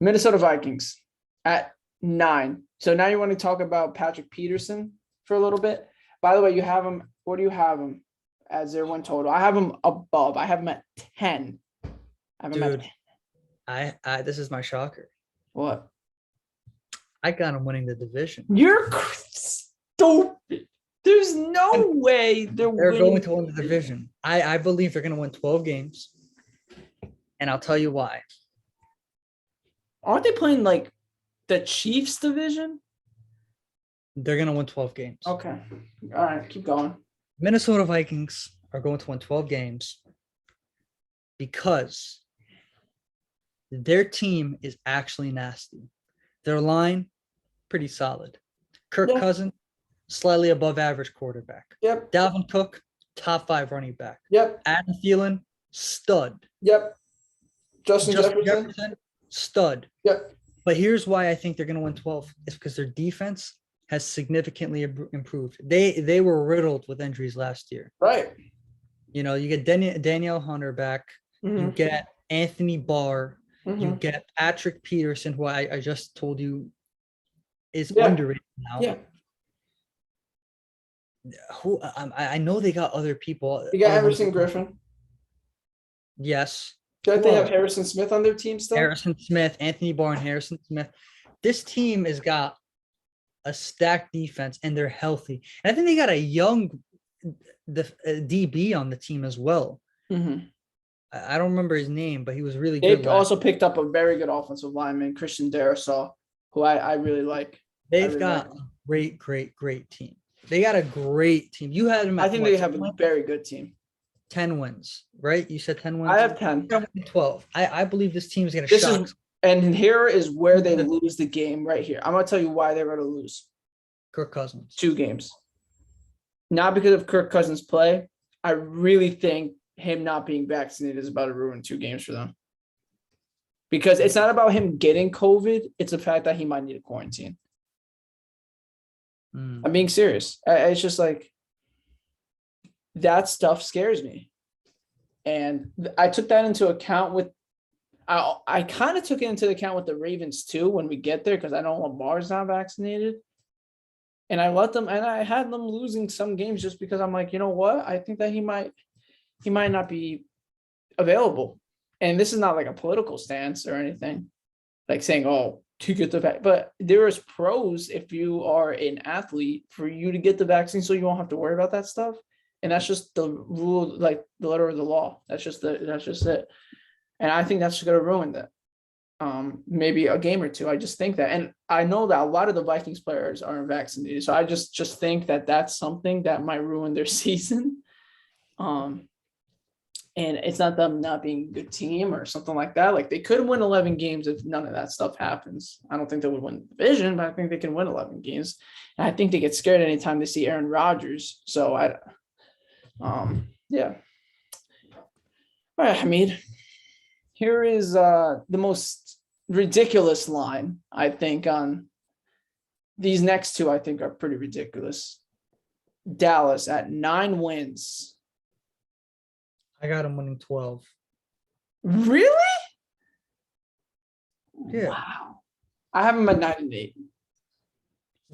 Minnesota Vikings at 9. So now you want to talk about Patrick Peterson for a little bit. By the way, you have him. What do you have him as their win total? I have him above. I have him at 10. I have him Dude, at I this is my shocker. what? I got him winning the division. You're stupid. There's no way They're going to win the division. I believe they're going to win 12 games. And I'll tell you why. Aren't they playing like the Chiefs division? They're going to win 12 games. Okay. All right. Keep going. Minnesota Vikings are going to win 12 games because their team is actually nasty. Their line, pretty solid. Kirk Yeah. Cousins, slightly above average quarterback. Yep. Dalvin Cook, top 5 running back. Yep. Adam Thielen, stud. Yep. Justin Justin Jefferson. Jefferson, stud. Yep. But here's why I think they're going to win 12. It's because their defense has significantly improved. They were riddled with injuries last year. Right. You get Danielle Hunter back. You Mhm. get Anthony Barr. You Mhm. get Patrick Peterson, who I just told you is Yeah. underrated now. Yeah. Who I know they got other people. You got other Emerson ones- Griffin. Yes. Don't they have Whoa. Harrison Smith on their team still? Harrison Smith, Anthony Barr, and Harrison Smith. This team has got a stacked defense and they're healthy. And I think they got a young DB on the team as well. Mhm. I don't remember his name, but he was really They good. also picked up a very good offensive lineman, Christian Darisaw, who I really like. They've really got like a great team. They got a great team. You had them at I think what, they have a very good team. 10 wins, right? You said 10 wins? I have 10. They're winning 12. I believe this team is going to This shock is, and here is where they lose the game right here. I'm going to tell you why they're going to lose Kirk Cousins. 2 games. Not because of Kirk Cousins' play. I really think him not being vaccinated is about to ruin 2 games for them. Because it's not about him getting COVID. It's the fact that he might need a quarantine. Mm. I'm being serious. It's just like that stuff scares me. And I took that into account with I kind of took it into account with the Ravens too when we get there because I know Lamar's not vaccinated. And I let them and I had them losing some games just because I'm like, you know what? I think that he might not be available. And this is not like a political stance or anything, like saying, oh, to get the vaccine. But there is pros if you are an athlete for you to get the vaccine so you won't have to worry about that stuff. And that's just the rule, like the letter of the law. That's just it. And I think that's just gonna ruin that. Maybe a game or two. I just think that. And I know that a lot of the Vikings players aren't vaccinated. So I just think that that's something that might ruin their season. And it's not them not being a good team or something like that. Like they could win 11 games if none of that stuff happens. I don't think they would win the division, but I think they can win 11 games. And I think they get scared anytime they see Aaron Rodgers. So yeah. All right, Hamid. Here is the most ridiculous line, I think, on these next 2, I think are pretty ridiculous. Dallas at 9 wins. I got him winning 12. Really? Yeah. Wow. I have him at 9 and 8.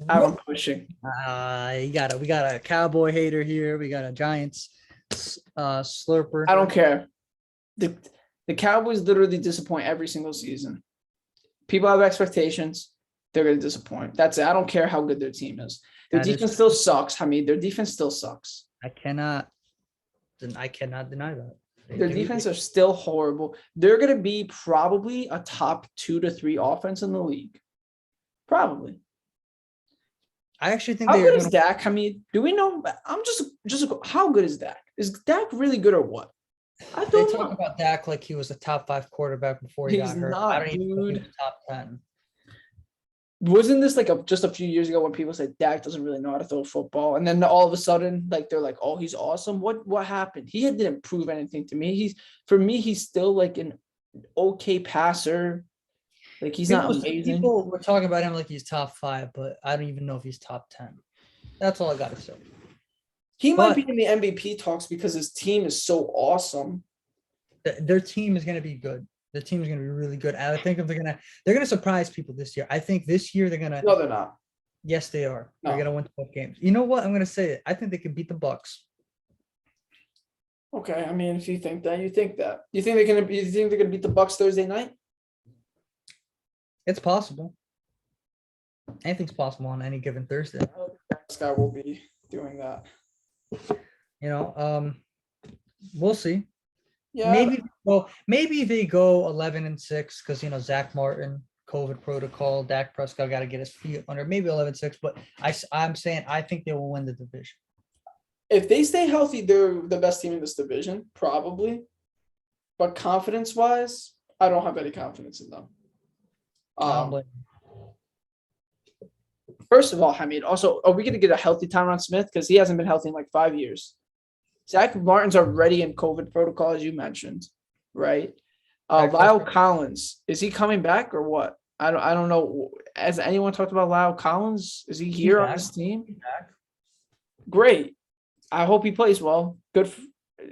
I'm pushing. We got a Cowboy hater here. We got a Giants slurper. I don't care. The Cowboys literally disappoint every single season. People have expectations. They're going to disappoint. That's it. I don't care how good their team is. Their That is defense still sucks. I mean, their defense still sucks. I cannot deny that. Their defense are still horrible. They're going to be probably a top 2 to 3 offense in the league. Probably. I actually think How they're good is gonna, Dak? I mean, do we know? I'm just how good is Dak? Is Dak really good or what? I they don't talk know. about Dak like he was a top 5 quarterback before he He's got hurt. not, I don't even know if he dude. was top 10. Wasn't this like just a few years ago when people said Dak doesn't really know how to throw football, and then all of a sudden, like they're like, "Oh, he's awesome." What happened? He didn't prove anything to me. He's still like an okay passer. Like he's not amazing. People were talking about him like he's top 5, but I don't even know if he's top 10. That's all I gotta say. He might But- be in the MVP talks because his team is so awesome. Their team is gonna be good. Their team is gonna be really good. And I think if they're gonna surprise people this year. I think this year they're gonna. No, they're not. Yes, they are. No. They're gonna win 12 games. You know what? I'm gonna say it. I think they can beat the Bucks. Okay, I mean, if you think that, you think that. You think they're gonna beat the Bucks Thursday night? It's possible. Anything's possible on any given Thursday. I don't think this guy will be doing that. You know, we'll see. Yeah, Maybe they go 11-6 because Zach Martin, COVID protocol, Dak Prescott got to get his feet under. Maybe 11-6, but I'm saying I think they will win the division. if they stay healthy, they're the best team in this division, probably. But confidence-wise, I don't have any confidence in them. I don't blame First of all, Hamid, also, are we going to get a healthy Tyron Smith? Because he hasn't been healthy in like 5 years. Zach Martin's already in COVID protocol, as you mentioned, right? Lyle Collins, is he coming back or what? I don't know. Has anyone talked about Lyle Collins? Is he here on back. this team? back. Great. I hope he plays well. Good.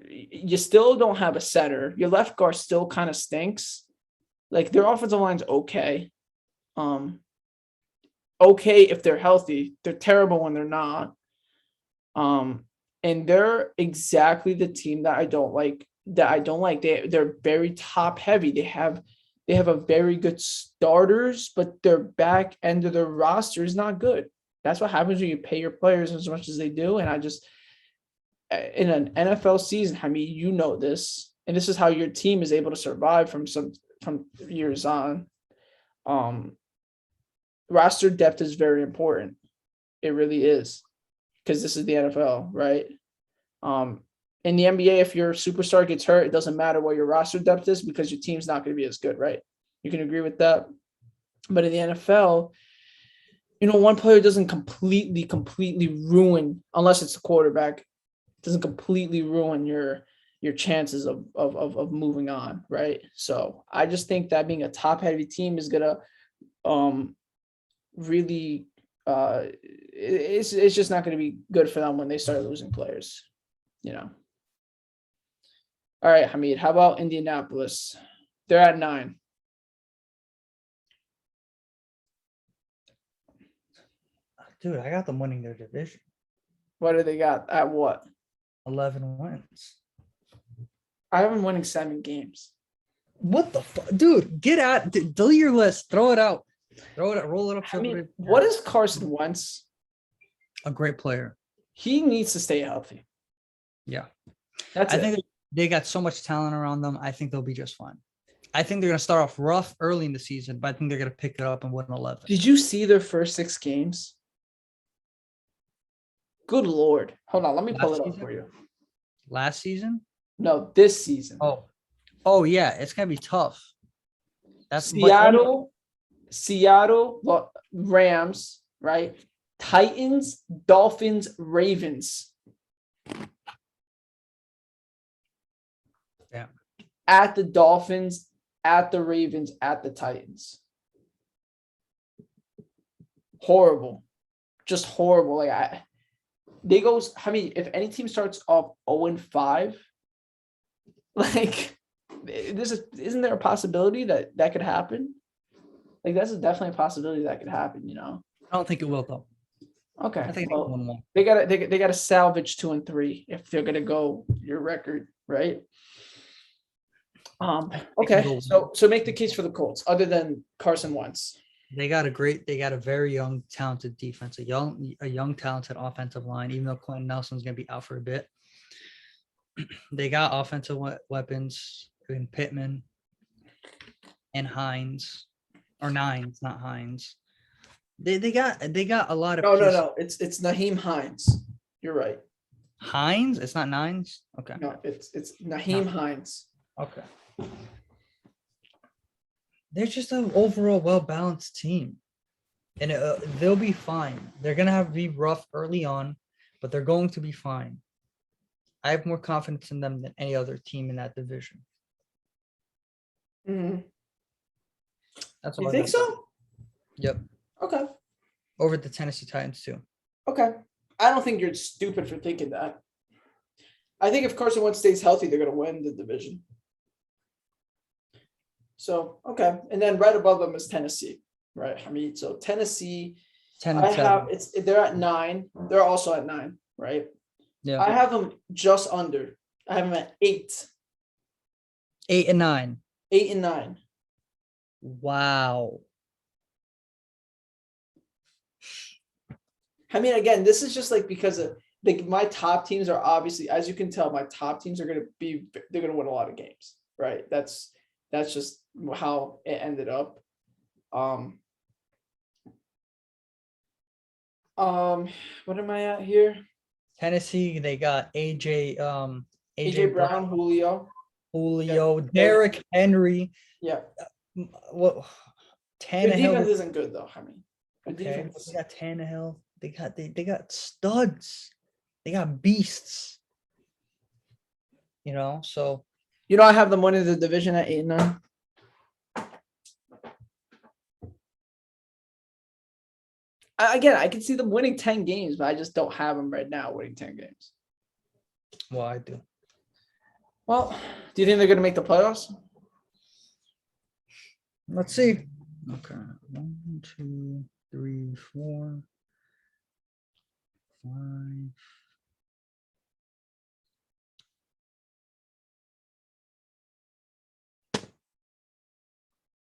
You still don't have a setter. Your left guard still kind of stinks. Like their offensive line's okay. Okay if they're healthy. They're terrible when they're not. And they're exactly the team that I don't like. They're very top heavy. They have a very good starters, but their back end of their roster is not good. That's what happens when you pay your players as much as they do. And I just in an NFL season, I mean, you know this, and this is how your team is able to survive from years on. Roster depth is very important. It really is, because this is the NFL, right? In the NBA, if your superstar gets hurt, it doesn't matter what your roster depth is because your team's not going to be as good, right? You can agree with that. But in the NFL, one player doesn't completely ruin, unless it's the quarterback, doesn't completely ruin your chances of moving on, right? So I just think that being a top heavy team is gonna really it's just not going to be good for them when they start losing players. All right, Hamid, how about Indianapolis? They're at 9. Dude, I got them winning their division. What do they got at what? 11 wins. I have them winning 7 games. What the fuck? Dude, get out. Delete your list. Throw it out. Throw it out. Roll it up. I mean, what is Carson Wentz? A great player. He needs to stay healthy. Yeah. That's I it. think they got so much talent around them. I think they'll be just fine. I think they're going to start off rough early in the season, but I think they're going to pick it up and win 11. Did you see their first 6 games? Good Lord. Hold on. Let me pull Last it up season? for you. Last season? No, this season. Oh yeah. It's going to be tough. That's Seattle, Rams, right? Titans, Dolphins, Ravens. Yeah. At the Dolphins, at the Ravens, at the Titans. Horrible. Just horrible. If any team starts off 0-5, isn't there a possibility that could happen? Like, that's definitely a possibility that could happen, I don't think it will though. Okay. I think Well, 1-1. they gotta salvage 2-3 if they're gonna go your record, right? Okay. go- So make the case for the Colts, other than Carson Wentz. They got a very young, talented defense, a young, talented offensive line, even though Quentin Nelson's going to be out for a bit. They got offensive weapons in Pittman and Hines, or Nines, not Hines. They got a lot of pieces. No. It's Naheem Hines. You're right. Hines? It's not Nines? Okay. No, it's Naheem No. Hines. Okay. They're just an overall well-balanced team. And they'll be fine. They're going to have to be rough early on, but they're going to be fine. I have more confidence in them than any other team in that division. Mhm. That's You all I think got. so? Yep. Okay. Over the Tennessee Titans too. Okay. I don't think you're stupid for thinking that. I think if Carson Wentz stays healthy, they're going to win the division. So, okay. And then right above them is Tennessee, right? I mean, so Tennessee, 10 and I 7. have they're at 9. They're also at 9, right? Yeah. I have them just under. I have them at 8. 8 and 9. 8 and 9. Wow. I mean, again, this is just like because of my top teams are obviously, as you can tell, my top teams are they're going to win a lot of games, right? That's just how it ended up. What am I at here? Tennessee, they got AJ Brown, Julio. Julio, Derrick Henry. Yeah. What? Their defense Tannehill. isn't good though. I mean, their Okay, defense. they got Tannehill. They got studs. They got beasts. You know, so You know, I have them winning the division at 8 and 9. Again, I can see them winning 10 games, but I just don't have them right now winning 10 games. well, I do. Well, do you think they're going to make the playoffs? Let's see. Okay. 1, 2, 3, 4, 5.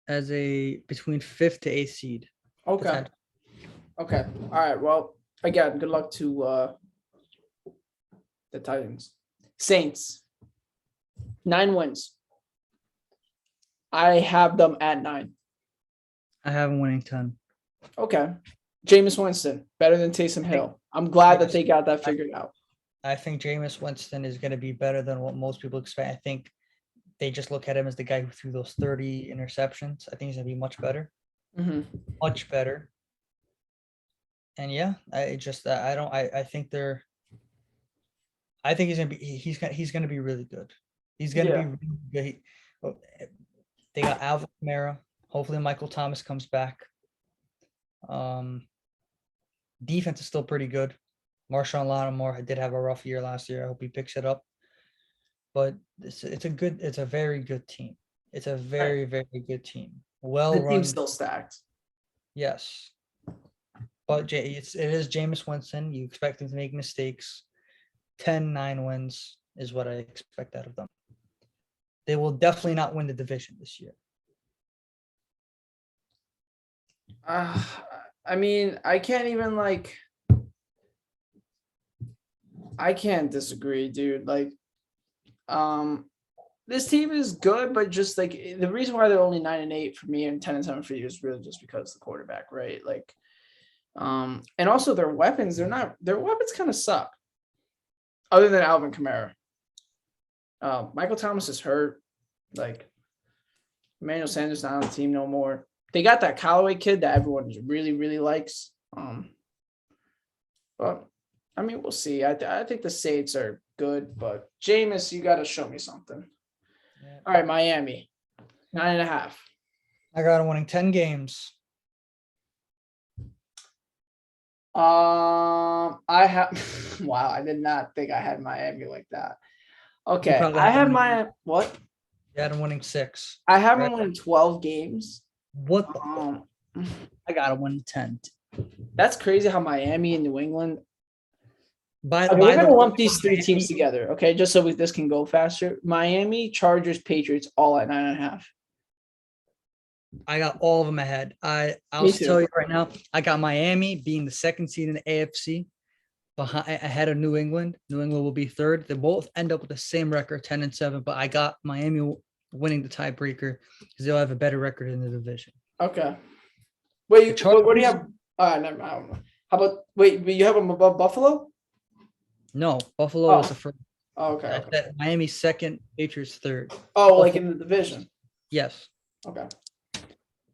As a between 5th to 8th seed. Okay. Potential. Okay. All right. Well, again, good luck to the Titans. Saints. 9 wins. I have them at 9. I have them winning 10. Okay. Jameis Winston, better than Taysom Hill. I'm glad that they got that figured out. I think Jameis Winston is going to be better than what most people expect. I think they just look at him as the guy who threw those 30 interceptions. I think he's going to be much better. Mm-hmm. Much better. And yeah, I think he's gonna be really good. He's gonna be really good. They got Alvin Kamara. Hopefully Michael Thomas comes back. Defense is still pretty good. Marshawn Lattimore did have a rough year last year. I hope he picks it up. But it's a very good team. It's a very, very good team. Well The run. team's still stacked. Yes. But it is Jameis Winston. You expect him to make mistakes. 10-9 wins is what I expect out of them. They will definitely not win the division this year. I mean, I can't even I can't disagree, dude. This team is good, but just the reason why they're only 9 and 8 for me and 10 and 7 for you is really just because the quarterback, right? And also their weapons, their weapons kind of suck. Other than Alvin Kamara. Michael Thomas is hurt. Emmanuel Sanders not on the team no more. They got that Callaway kid that everyone really, really likes. But I mean, we'll see. I think the Saints are good, but Jameis, you got to show me something. Yeah. All right, Miami, 9.5. I got them winning 10 games. I have wow, I did not think I had Miami like that. Okay, probably I had have them my what? You had them winning 6. I have them Right. winning 12 games. What the I got them winning 10. That's crazy how Miami and New England. By Okay, the we're gonna way, lump these 3 teams Miami- together, okay? Just so this can go faster. Miami, Chargers, Patriots, all at 9.5. I got all of them ahead. I'll Me just tell too. you right now, I got Miami being the second seed in the AFC behind ahead of New England. New England will be third. They both end up with the same record, 10-7, but I got Miami winning the tiebreaker because they'll have a better record in the division. Okay. Wait, The what do you Chargers- have? Never, I don't know. How about you have them above Buffalo? No, Buffalo was Oh. the first. Oh, okay. Okay. Miami second, Patriots third. Oh, like in the division. Yes. Okay.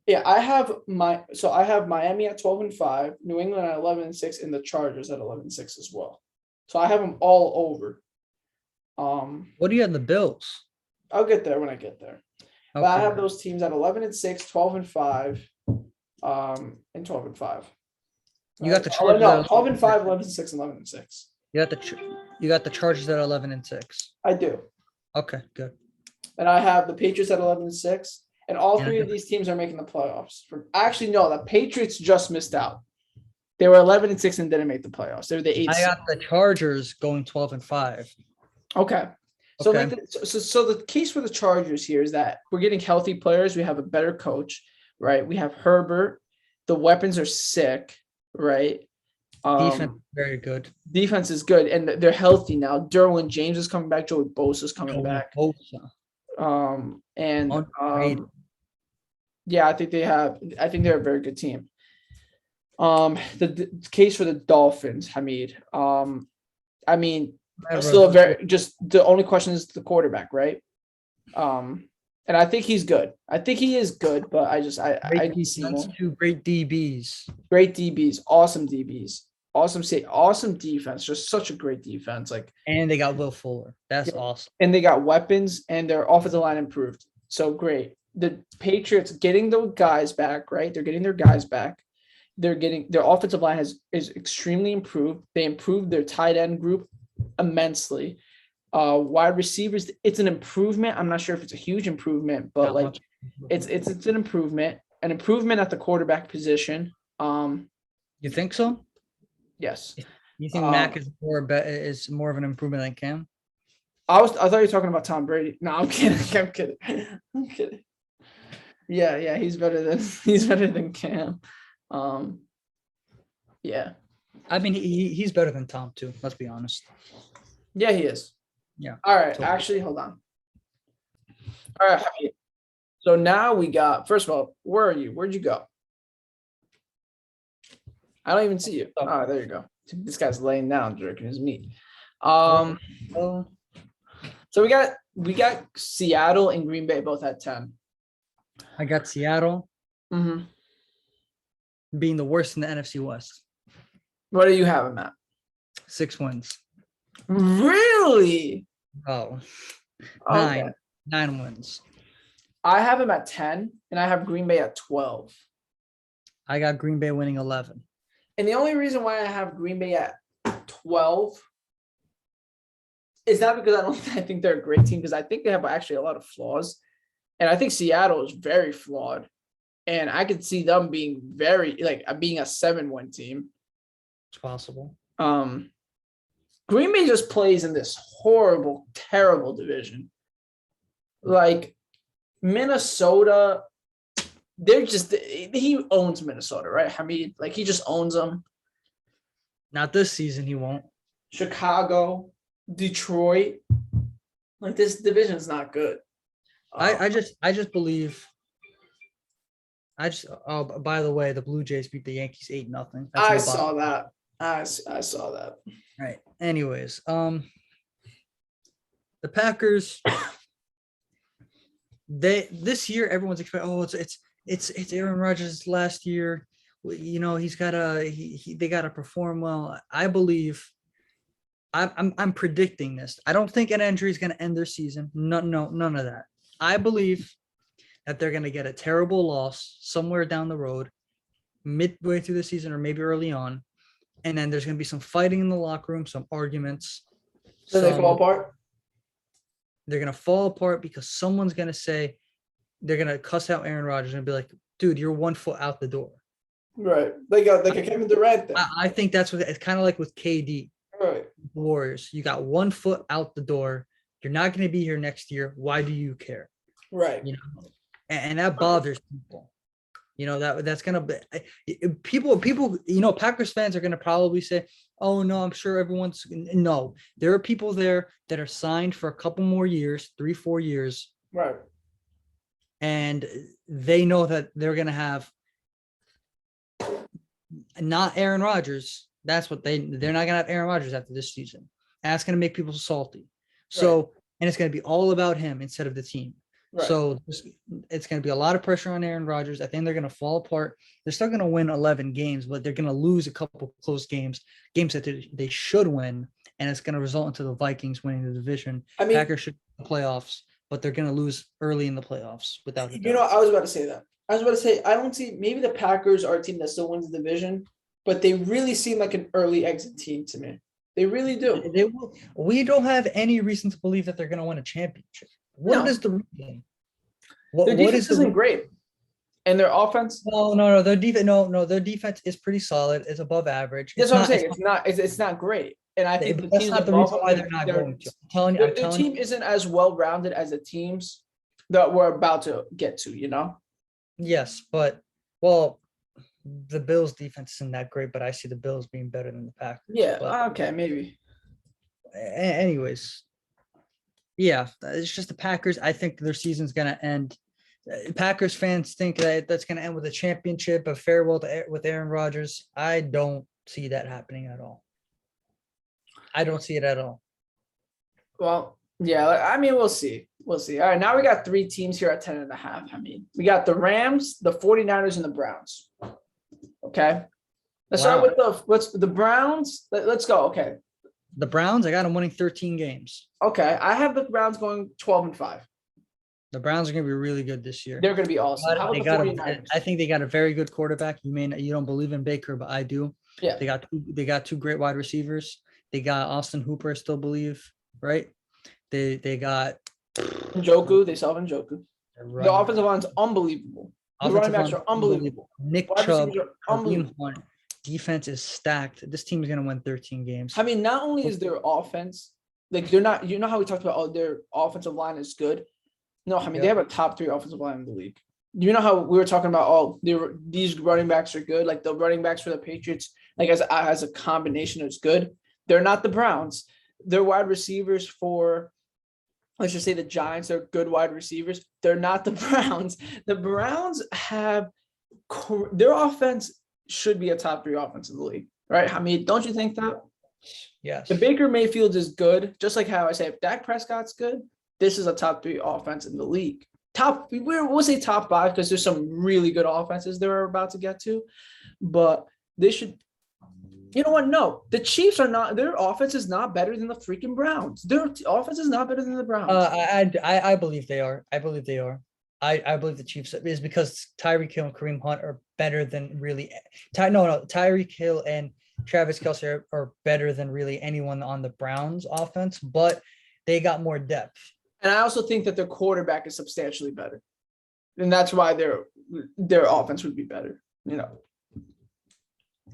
Yeah, I have Miami at 12-5, New England at 11-6, and the Chargers at 11-6 as well. So I have them all over. What do you have the Bills? I'll get there when I get there. But I have those teams at 11-6, 12-5, and 12-5. You got the Oh, Chargers. no, at 12-5, 11-6, and 11-6. You got the Chargers at 11-6. I do. Okay, good. And I have the Patriots at 11-6. And all Yeah. three of these teams are making the playoffs. Actually, no, the Patriots just missed out. They were 11-6 and didn't make the playoffs. They were the 8th. I got the Chargers going 12-5. Okay. So Okay. like so the case for the Chargers here is that we're getting healthy players. We have a better coach, right? We have Herbert. The weapons are sick, right? Defense very good. Defense is good, and they're healthy now. Derwin James is coming back. Joey Bosa is coming back. Bosa. Underrated. Yeah, I think they're a very good team. The case for the Dolphins, Hamid. I mean, still the only question is the quarterback, right? And I think he's good. I think he is good, but I great see more. defense, two great DBs. Great DBs, awesome DBs, awesome defense. Just such a great defense. And they got Will Fuller. That's Yeah. awesome. And they got weapons, and their offensive line improved. So great. The Patriots getting those guys back, right? They're getting their guys back. They're getting their offensive line is extremely improved. They improved their tight end group immensely. Wide receivers, it's an improvement. I'm not sure if it's a huge improvement, but Not much. it's an improvement. An improvement at the quarterback position. You think so? Yes. You think Mac is more of an improvement than Cam? I thought you were talking about Tom Brady. No, I'm kidding. I'm kidding. Yeah, he's better than Cam. Yeah. I mean, he's better than Tom too. Let's be honest. Yeah, he is. Yeah. All right. Totally. Actually, hold on. All right. So now we got, first of all, where are you? Where'd you go? I don't even see you. Oh, there you go. This guy's laying down, jerking his meat. Oh, So we got Seattle and Green Bay both at 10. I got Seattle Mm-hmm. being the worst in the NFC West. What do you have him at? 6 wins. Really? Oh, Okay. 9 wins. I have him at 10, and I have Green Bay at 12. I got Green Bay winning 11. And the only reason why I have Green Bay at 12 is not because I think they're a great team, because I think they have actually a lot of flaws. And I think Seattle is very flawed. And I could see them being being a 7-win team. It's possible. Green Bay just plays in this horrible, terrible division. Like Minnesota, he owns Minnesota, right? Hamid, he just owns them. Not this season, he won't. Chicago, Detroit, this division is not good. I just believe. Oh, by the way, the Blue Jays beat the Yankees 8-0. I saw that. I saw that. Right. Anyways, the Packers. This year everyone's expecting. Oh, it's Aaron Rodgers' last year. You know they gotta perform well. I believe. I'm predicting this. I don't think an injury is gonna end their season. None of that. I believe that they're gonna get a terrible loss somewhere down the road, midway through the season or maybe early on, and then there's gonna be some fighting in the locker room, some arguments. So they fall apart. They're gonna fall apart because someone's gonna say they're gonna cuss out Aaron Rodgers and be like, "Dude, you're 1 foot out the door." Right. They got like a Kevin Durant thing. I think that's what it's kind of like with KD. Right. Warriors. You got 1 foot out the door. You're not going to be here next year. Why do you care? Right. You know, and that bothers people. You know, that's gonna be people. Packers fans are gonna probably say, "Oh no, I'm sure everyone's no." There are people there that are signed for a couple more years, 3-4 years, Right. and they know that they're gonna have not Aaron Rodgers. That's what they're not gonna have Aaron Rodgers after this season. And that's gonna make people salty. So, and it's gonna be all about him instead of the team. Right. So it's going to be a lot of pressure on Aaron Rodgers. I think they're going to fall apart. They're still going to win 11 games, but they're going to lose a couple close games that they should win, and it's going to result into the Vikings winning the division. I mean, Packers should win the playoffs, but they're going to lose early in the playoffs without a you know, doubt. I was about to say that. I was about to say, I don't see, maybe the Packers are a team that still wins the division, but they really seem like an early exit team to me. They really do. They will, we don't have any reason to believe that they're going to win a championship. What is the reason? Their defense isn't great, and their offense. No. Their defense, no. Their defense is pretty solid. It's above average. That's what I'm saying. It's not great, and I think the that's teams not the reason why they're not going to. I'm telling you, the team isn't as well rounded as the teams that we're about to get to. You know. Yes, but the Bills' defense isn't that great, but I see the Bills being better than the Packers. Yeah. But, Okay. Maybe. anyways, yeah, it's just the Packers. I think their season's gonna end. Packers fans think that that's going to end with a championship, a farewell with Aaron Rodgers. I don't see that happening at all. I don't see it at all. Well, yeah, I mean, we'll see. We'll see. All right, now we got 3 teams here at 10.5. I mean, we got the Rams, the 49ers, and the Browns. Okay. Let's start with the Browns. Let's go. Okay. The Browns, I got them winning 13 games. Okay. I have the Browns going 12-5. The Browns are going to be really good this year. They're going to be awesome. How about the 49ers? I think they got a very good quarterback. You don't believe in Baker, but I do. Yeah. They got 2 great wide receivers. They got Austin Hooper, I still believe, right? They got Njoku. They still have Njoku. The offensive line's unbelievable. The running backs are unbelievable. Nick Chubb, unbelievable. Defense is stacked. This team is going to win 13 games. I mean, not only is their offense, like they're not, you know how we talked about, their offensive line is good. No, I mean, they have a top 3 offensive line in the league. You know how we were talking about, these running backs are good. Like the running backs for the Patriots, like as a combination, is good. They're not the Browns. Their wide receivers for, let's just say the Giants are good wide receivers. They're not the Browns. The Browns have, their offense should be a top 3 offense in the league, right? I mean, don't you think that? Yes. The Baker Mayfield is good, just like how I say if Dak Prescott's good, this is a top 3 offense in the league. We'll say top 5 because there's some really good offenses they're about to get to, but they should. You know what? No, the Chiefs are not. Their offense is not better than the freaking Browns. Their offense is not better than the Browns. I believe they are. I believe the Chiefs is because Tyreek Hill and Kareem Hunt are better than really. Tyreek Hill and Travis Kelce are better than really anyone on the Browns offense, but they got more depth. And I also think that their quarterback is substantially better, and that's why their offense would be better. You know,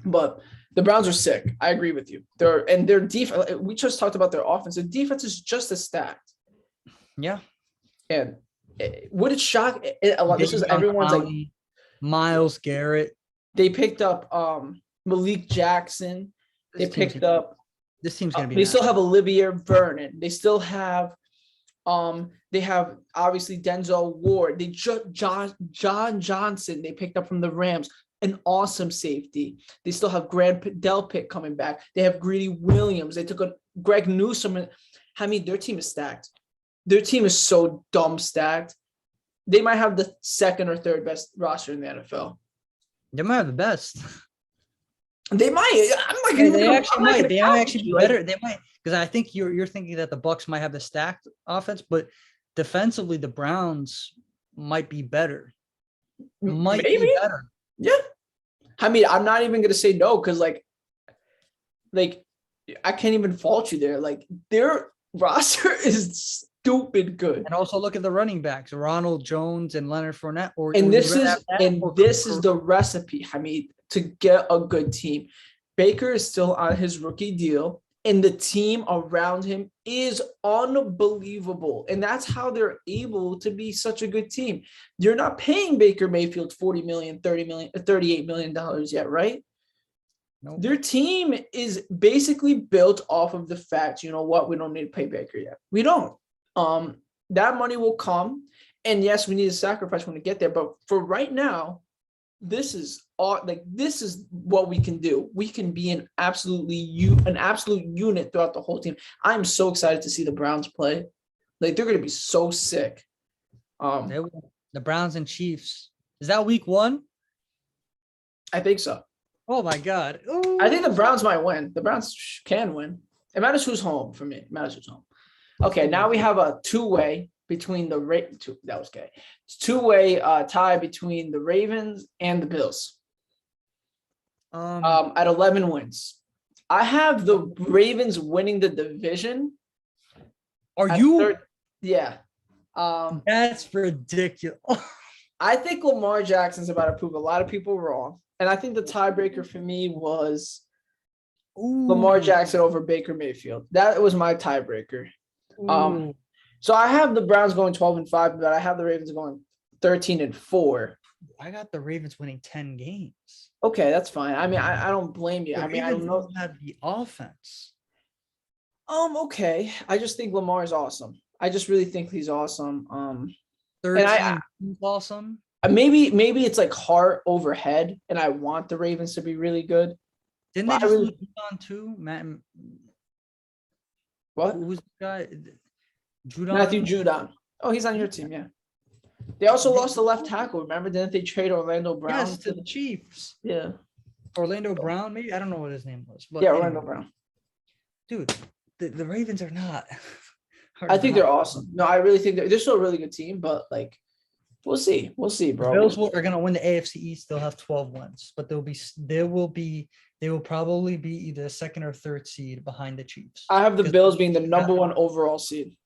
but the Browns are sick. I agree with you. Their defense. We just talked about their offense. Their defense is just as stacked. Yeah. And would it shock? This is everyone's like Myles Garrett. They picked up Malik Jackson. This team's gonna be. They still have Olivier Vernon. They still have. They have obviously Denzel Ward. They John Johnson. They picked up from the Rams. An awesome safety. They still have Grant Delpit coming back. They have Greedy Williams. They took a Greg Newsome. I mean, their team is stacked. Their team is so dumb stacked. They might have the 2nd or 3rd best roster in the NFL. They might have the best. They might. They might actually be better. They might, because I think you're thinking that the Bucs might have the stacked offense, but defensively the Browns might be better. Be better. Yeah. I mean, I'm not even gonna say no because like I can't even fault you there. Like their roster is stupid good. And also look at the running backs, Ronald Jones and Leonard Fournette. This is the recipe, I mean, to get a good team. Baker is still on his rookie deal. and the team around him is unbelievable. And that's how they're able to be such a good team. You're not paying Baker Mayfield 40 million, 30 million, $38 million yet, right? Nope. Their team is basically built off of the fact, you know what, we don't need to pay Baker yet. We don't. That money will come. And yes, we need a sacrifice when we get there. But for right now, this is what we can do. We can be an absolute unit throughout the whole team. I'm so excited to see the Browns play. Like, they're going to be so sick. The Browns and Chiefs. Is that week 1? I think so. Oh my God. I think the Browns might win. The Browns can win. It matters who's home for me. It matters who's home. Okay, now we have a two-way between the It's two-way tie between the Ravens and the Bills. At 11 wins. I have the Ravens winning the division. Are you? Yeah. That's ridiculous. I think Lamar Jackson's about to prove a lot of people wrong. And I think the tiebreaker for me was Lamar Jackson over Baker Mayfield. That was my tiebreaker. So I have the Browns going 12-5, but I have the Ravens going 13-4. I got the Ravens winning 10 games. Okay, that's fine. I mean, I don't blame you. The I mean, I Ravens don't know. don't have the offense. Okay. I just think Lamar is awesome. I just really think he's awesome. 13 is awesome. Maybe it's like heart over head, and I want the Ravens to be really good. Didn't they just lose Judon too? What? Who's the guy? Judon? Matthew Judon. Oh, he's on your team, yeah. They also lost the left tackle. Remember, didn't they trade Orlando Brown? Yes, to the Chiefs. Yeah. Orlando Brown, maybe? I don't know what his name was. But yeah, Orlando Brown. Dude, the Ravens are not. I think they're awesome. No, I really think they're still a really good team, but like, we'll see. We'll see, bro. The Bills are going to win the AFC East. They'll have 12 wins, but they will probably be either second or third seed behind the Chiefs. I have the Bills being the number 1 overall seed.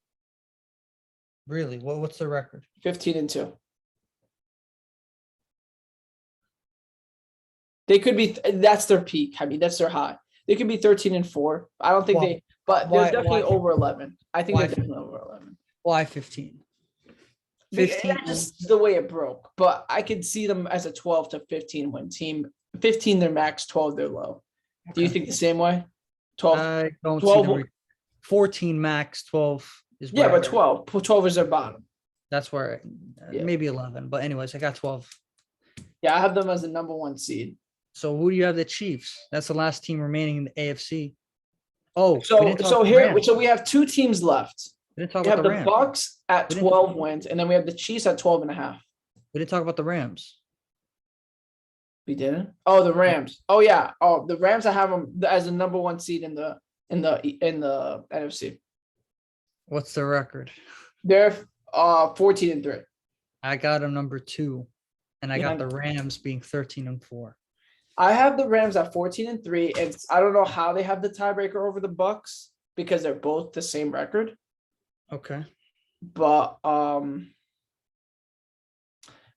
Really? What's the record? 15-2. They could be. That's their peak. I mean, that's their high. They could be 13-4. I don't think but they're definitely over 11. I think they're definitely over 11. Why 15? 15. Just the way it broke, but I could see them as a 12 to 15 win team. 15 their max, 12 their low. Do you think the same way? 12. I don't 12, see them 14 max, 12 is yeah, but 12 is their bottom. That's where maybe 11. But anyways, I got 12. Yeah, I have them as the number 1 seed. So who do you have? The Chiefs. That's the last team remaining in the AFC. Oh, so we have 2 teams left. We didn't talk We about have the the Rams. Bucks at 12 wins, and then we have the Chiefs at 12.5. We didn't talk about the Rams. We didn't. Oh, the Rams. Oh yeah. Oh, the Rams. I have them as the number 1 seed in the NFC. What's the record? They're 14-3. I got them number 2, and I got the Rams being 13-4. I have the Rams at 14-3, and I don't know how they have the tiebreaker over the Bucks because they're both the same record. Okay. But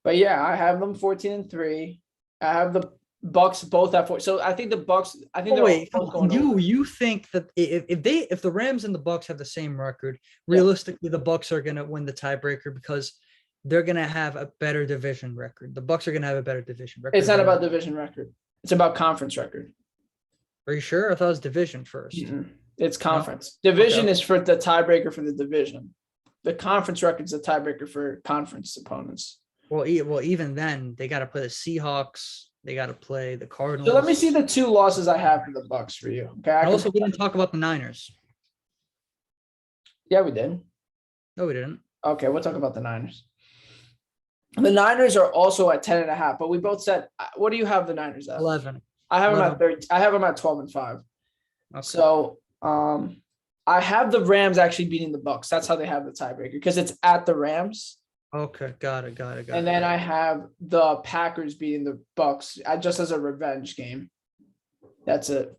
yeah, I have them 14-3. I have the Bucks both at 4. So I think the Bucks. I think both going over. You think that if the Rams and the Bucks have the same record, realistically the Bucks are gonna win the tiebreaker because they're gonna have a better division record. The Bucks are gonna have a better division record. It's not about division record. It's about conference record. Are you sure? I thought it was division first. Mm-mm. It's conference. No? Division is for the tiebreaker for the division. The conference record is a tiebreaker for conference opponents. Well, even then, they got to play the Seahawks. They got to play the Cardinals. So let me see the 2 losses I have for the Bucks for you. Okay. We didn't talk about the Niners. Yeah, we did. No, we didn't. Okay, we'll talk about the Niners. The Niners are also at 10.5, but we both said, what do you have the Niners at? 11. I have them at 13. I have them at 12-5. Okay. So I have the Rams actually beating the Bucks. That's how they have the tiebreaker because it's at the Rams. Okay, got it. And then I have the Packers beating the Bucks just as a revenge game. That's it.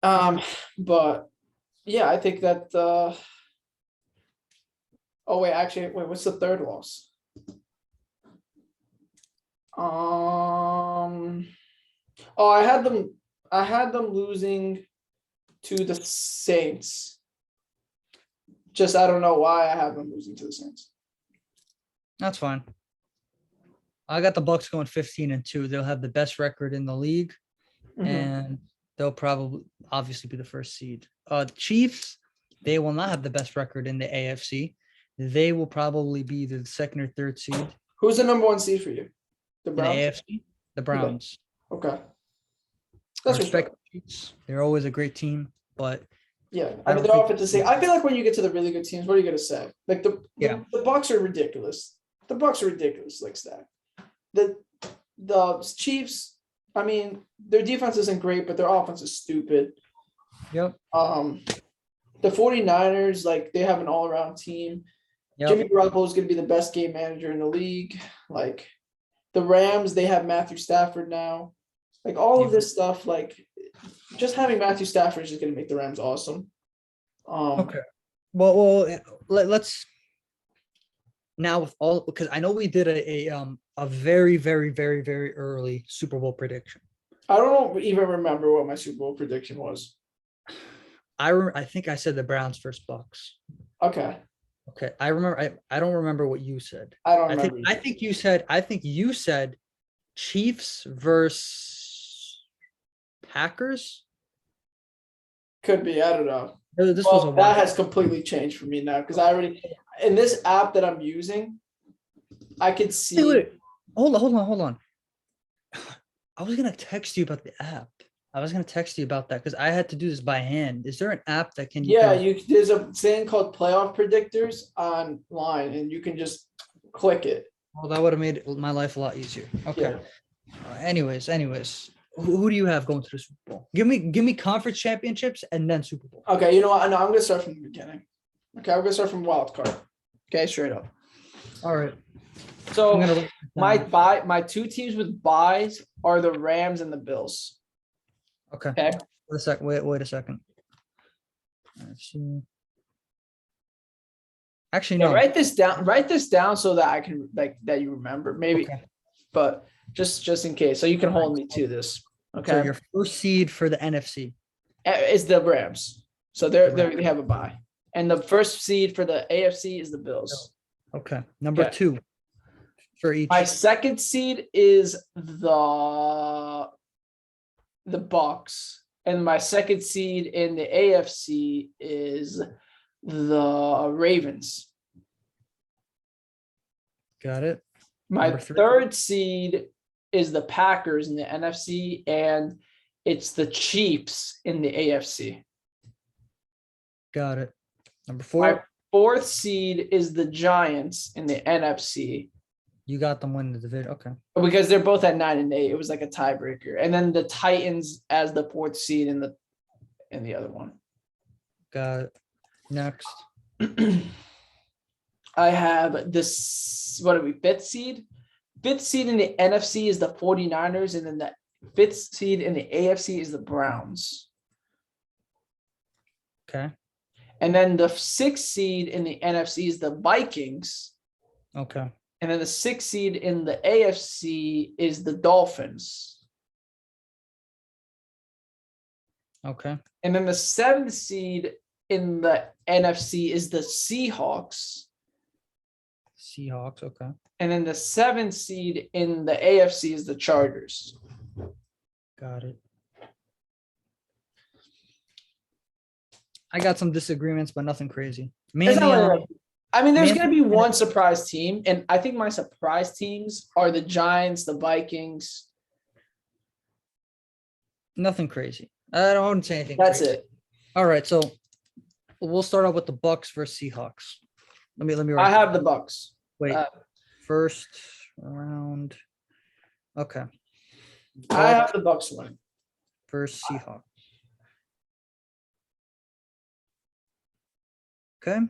But yeah, I think that what's the third loss? I had them I had them losing to the Saints. Just I don't know why I have them losing to the Saints. That's fine. I got the Bucks going 15-2. They'll have the best record in the league, Mhm. and they'll probably obviously be the first seed. Chiefs, they will not have the best record in the AFC. They will probably be the second or third seed Who's the number 1 seed for you? The in the Browns. AFC. The Browns. Okay. I That's respect respect. the Chiefs. They're always a great team, but Yeah, I I mean don't they're think- offensive. I feel like when you get to the really good teams, what are you gonna say? Like Yeah. the Bucks are ridiculous. The Bucks are ridiculous, like that. The Chiefs. I mean, their defense isn't great, but their offense is stupid. yep. The 49ers, like they have an all-around team. Yep. Jimmy Garoppolo is going to be the best game manager in the league. Like the Rams, they have Matthew Stafford now. Like all of this stuff, like just having Matthew Stafford is just going to make the Rams awesome. Okay. Well, let's now with all because I know we did a very, very, very, very early Super Bowl prediction. I don't even remember what my Super Bowl prediction was. I think I said the Browns versus Bucks. Okay, Okay, I remember. I don't remember what you said. I don't I remember. think you said Chiefs versus Packers. Could be. I don't know. This Well, was a that while. has completely changed for me now because I already in this app that I'm using, I could see. Wait. Hold on. I was gonna text you about the app. I was gonna text you about that because I had to do this by hand. Is there an app that can? Yeah, there's a thing called playoff predictors online, and you can just click it. Well, that would have made my life a lot easier. Okay. Yeah. Anyways, who do you have going to the Super Bowl? Give me conference championships and then Super Bowl. Okay, you know what? No, I'm gonna start from the beginning. Okay, I'm gonna start from wild card. Okay, straight up. All right. So I'm gonna look my 2 teams with buys are the Rams and the Bills. Okay. Okay. Wait a second. Let's see. Actually, Yeah, no. write this down so that I can like that you remember. Maybe, Okay. but just in case. So you can hold me to this. So Okay. your first seed for the NFC. Is the Rams. So they have a bye. And the first seed for the AFC is the Bills. Okay. Number Okay. 2 for each. My second seed is the Bucks, and my second seed in the AFC is the Ravens. Got it. My Number 3. third seed is the Packers in the NFC, and it's the Chiefs in the AFC. Got it. Number 4. My fourth seed is the Giants in the NFC. You got them winning the division. Okay. Because they're both at 9 and 8, it was like a tiebreaker, and then the Titans as the fourth seed in the other one. Got it. Next. I have this. What are we? Fifth seed. Fifth seed in the NFC is the 49ers, and then the fifth seed in the AFC is the Browns. Okay. And then the sixth seed in the NFC is the Vikings, Okay. and then the sixth seed in the AFC is the Dolphins. Okay. And then the seventh seed in the NFC is the Seahawks. Seahawks. Okay. And then the seventh seed in the AFC is the Chargers. Got it. I got some disagreements, but nothing crazy. It's Mainly not on- really- I mean, there's Man- going to be one surprise team. And I think my surprise teams are the Giants, the Vikings. nothing crazy. I don't want to say anything. That's crazy. it. All right. So we'll start off with the Bucks versus Seahawks. Let me. I have the Bucks. Wait. uh, First round. Okay. I have the Bucks winning. Versus Seahawks. Okay.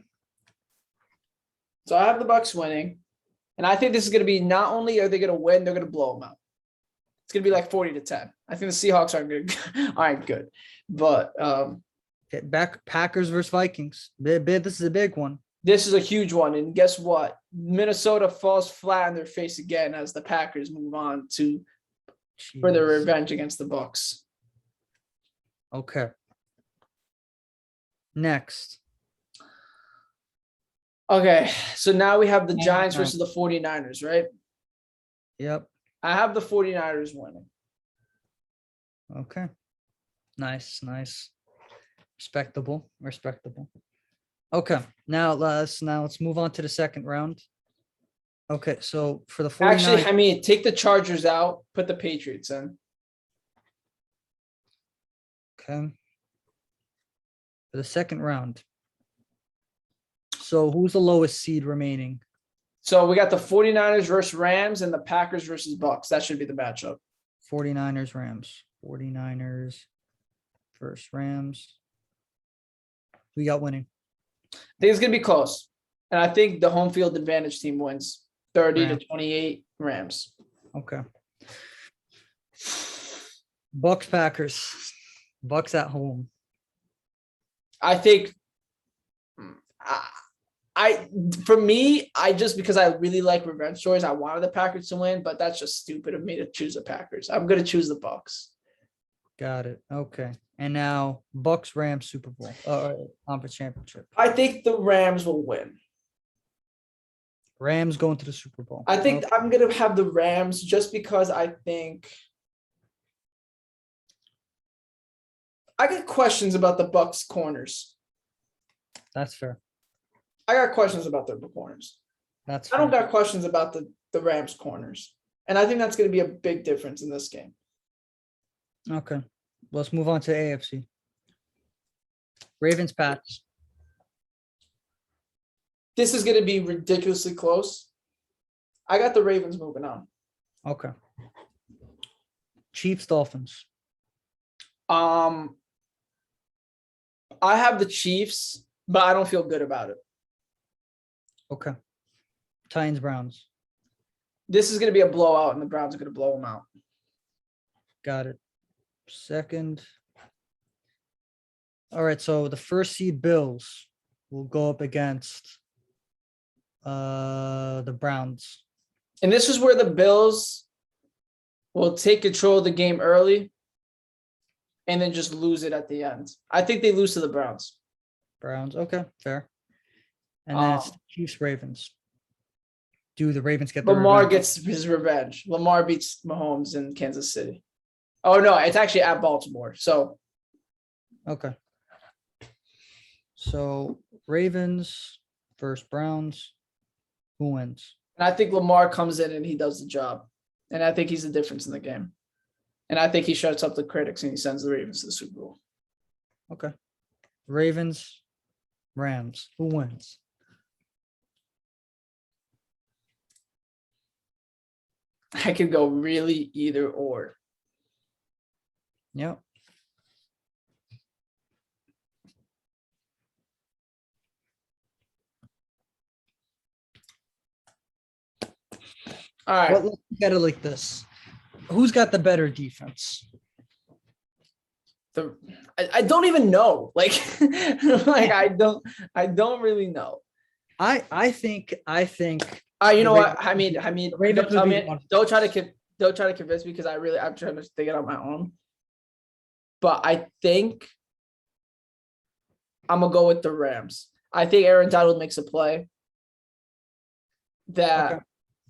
So I have the Bucks winning. And I think this is going to be not only are they going to win, they're going to blow them out. It's going to be like 40-10. I think the Seahawks aren't good. But Okay. Back Packers versus Vikings. This is a big one. this is a huge one. And guess what? Minnesota falls flat on their face again as the Packers move on to for their Jeez. revenge against the Bucks. Okay. Next. Okay, so now we have the Yeah, Giants no. versus the 49ers, right? Yep. I have the 49ers winning. Okay. Nice. Respectable. Okay. Now let's move on to the second round. Okay, so for the 49ers, Actually, I mean, take the Chargers out, put the Patriots in. okay. For the second round. So who's the lowest seed remaining? So we got the 49ers versus Rams and the Packers versus Bucks. That should be the matchup. 49ers, Rams. 49ers versus Rams. We got winning. I think it's gonna be close. And I think the home field advantage team wins 30 Rams. to 28 Rams. Okay. Bucks, Packers. Bucks at home. I think for me, I just because I really like revenge stories, I wanted the Packers to win, but that's just stupid of me to choose the Packers. I'm gonna choose the Bucks. Got it. Okay. And now Bucks, Rams, Super Bowl. Conference championship. I think the Rams will win. Rams going to the Super Bowl. I think I'm gonna have the Rams just because I think I get questions about the Bucks corners. That's fair. I got questions about their corners. That's I don't fair. got questions about the Rams corners. And I think that's going to be a big difference in this game. Okay. Let's move on to AFC. Ravens, Pats. This is going to be ridiculously close. I got the Ravens moving on. Okay. Chiefs, Dolphins. I have the Chiefs, but I don't feel good about it. Okay. Titans, Browns. This is going to be a blowout, and the Browns are going to blow them out. Got it. Second. All right. So the first seed Bills will go up against the Browns. And this is where the Bills will take control of the game early and then just lose it at the end. I think they lose to the Browns. Browns. Okay. Fair. And then it's Chiefs, Ravens. Do the Ravens get the Lamar revenge? gets his revenge. Lamar beats Mahomes in Kansas City. Oh, no, it's actually at Baltimore. So, Okay. So Ravens versus Browns. Who wins? and I think Lamar comes in and he does the job. And I think he's the difference in the game. And I think he shuts up the critics and he sends the Ravens to the Super Bowl. Okay. Ravens, Rams. Who wins? I could go really either or. Yep. All right. Well, let's look at it like this. Who's got the better defense? I don't even know. Like, like I don't really know. I think You know The what? I mean, Ravens don't, would be don't try to convince me because I'm trying to think it on my own. But I think I'm gonna go with the Rams. I think Aaron Donald makes a play that, Okay.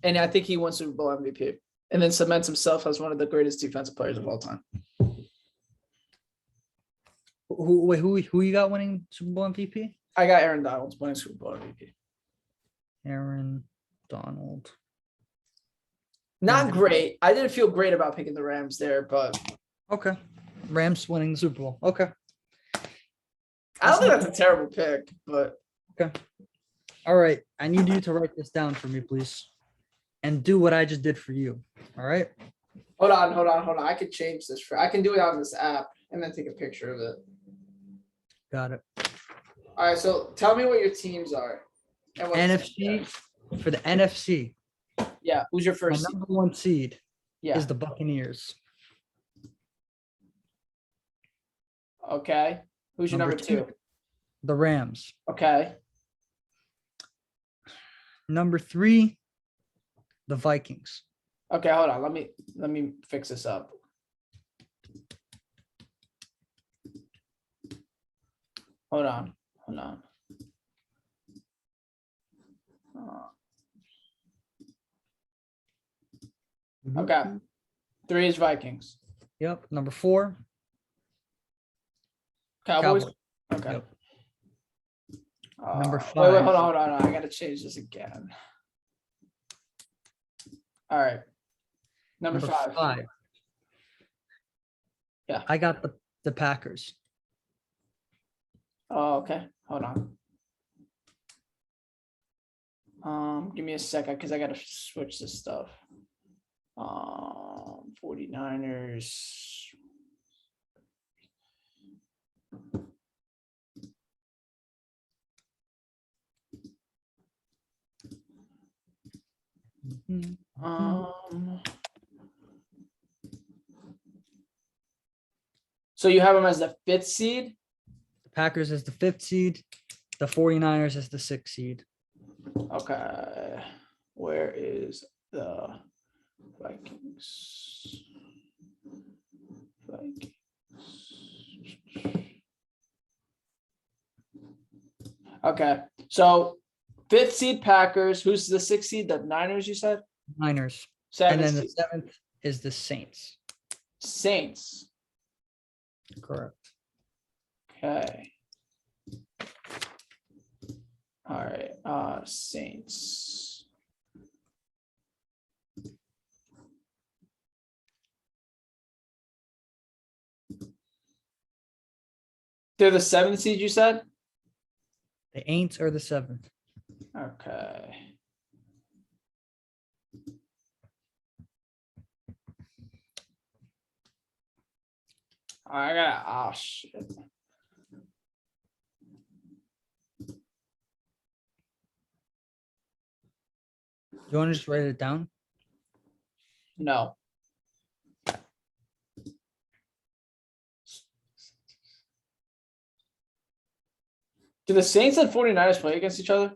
and I think he wins Super Bowl MVP, and then cements himself as one of the greatest defensive players of all time. who you got winning Super Bowl MVP? I got Aaron Donald winning Super Bowl MVP. Aaron Donald. Not great. I didn't feel great about picking the Rams there, but Okay. Rams winning the Super Bowl. Okay. I don't think that's a terrible pick. But Okay. All right. I need you to write this down for me, please. And do what I just did for you. All right. hold on. I could change this. I can do it on this app and then take a picture of it. Got it. All right. So tell me what your teams are. And what NFC for the NFC. Yeah. Who's your My first? number one seed Yeah. is the Buccaneers. Okay. Who's your number two? The Rams. Okay. Number 3, the Vikings. Okay. Hold on. Let me fix this up. Hold on. Hold on. Okay. 3 is Vikings. Yep. Number 4. Cowboys. Cowboys. Okay. Yep. Number Wait, 5. hold on. I gotta change this again. All right. Number 5. Yeah. I got the Packers. Oh, okay. Hold on. Give me a second because I gotta switch this stuff. 49ers. Mhm. So you have them as the 5th seed? The Packers is the 5th seed. The 49ers is the 6th seed. Okay. Where is the Vikings? Okay. So 5th seed Packers. Who's the 6th seed? The Niners, you said? Niners. 7th And then the seed 7th is the Saints. Saints. Correct. Okay. All right. Saints. They're the 7th seed, you said? The Aints are the 7th. Okay. I got, oh shit. You want to just write it down? No. Do the Saints and 49ers play against each other?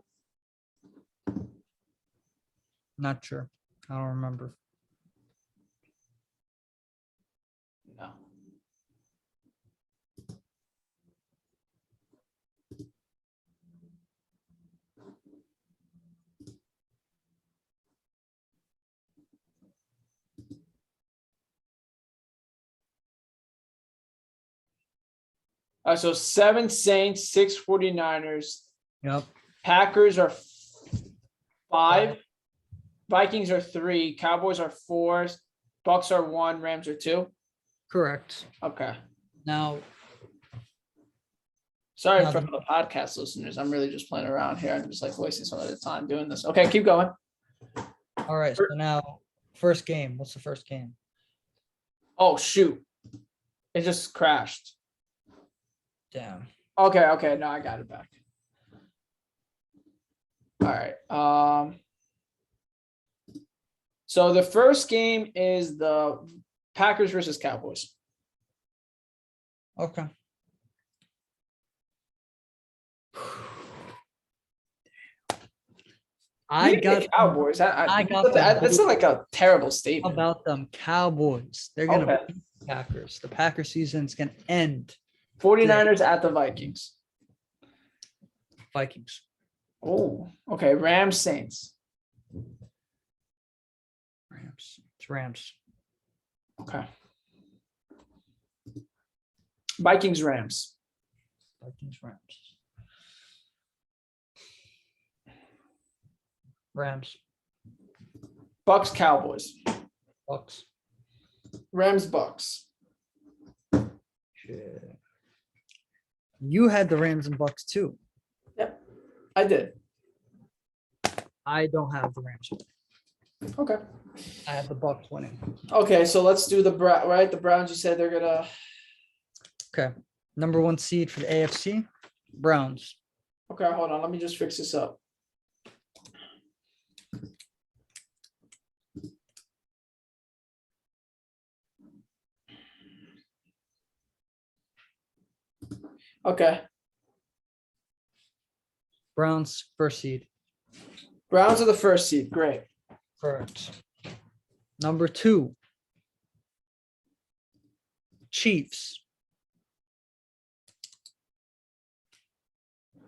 Not sure. I don't remember. No. All right, so 7 Saints, 6 49ers. Yep. Packers are 5. Vikings are 3. Cowboys are 4. Bucks are 1. Rams are 2. Correct. Okay. Now, Sorry Now for the- the podcast listeners. I'm really just playing around here. I'm just like wasting some of the time doing this. Okay, keep going. all right. So now, first game. What's the first game? Oh shoot. It just crashed. Damn. Okay. No, I got it back. All right. So the first game is the Packers versus Cowboys. Okay. I You got the Cowboys. I got them. That's not like a terrible How statement. about them Cowboys? They're gonna Okay. beat the Packers. The Packer season's gonna end. 49ers at the Vikings. Vikings. Oh, okay. Rams Saints. Rams. It's Rams. Okay. Vikings Rams. Vikings. Rams. Rams. Bucks Cowboys. Bucks. Rams Bucks. Shit. You had the Rams and Bucks too. Yep, I did. I don't have the Rams. Okay. I have the Bucks winning. Okay, so let's do the right. The Browns. You said they're gonna. Okay. Number 1 seed for the AFC, Browns. Okay, hold on. Let me just fix this up. Okay. Browns first seed. Browns are the first seed. Great. Correct. Number 2, Chiefs.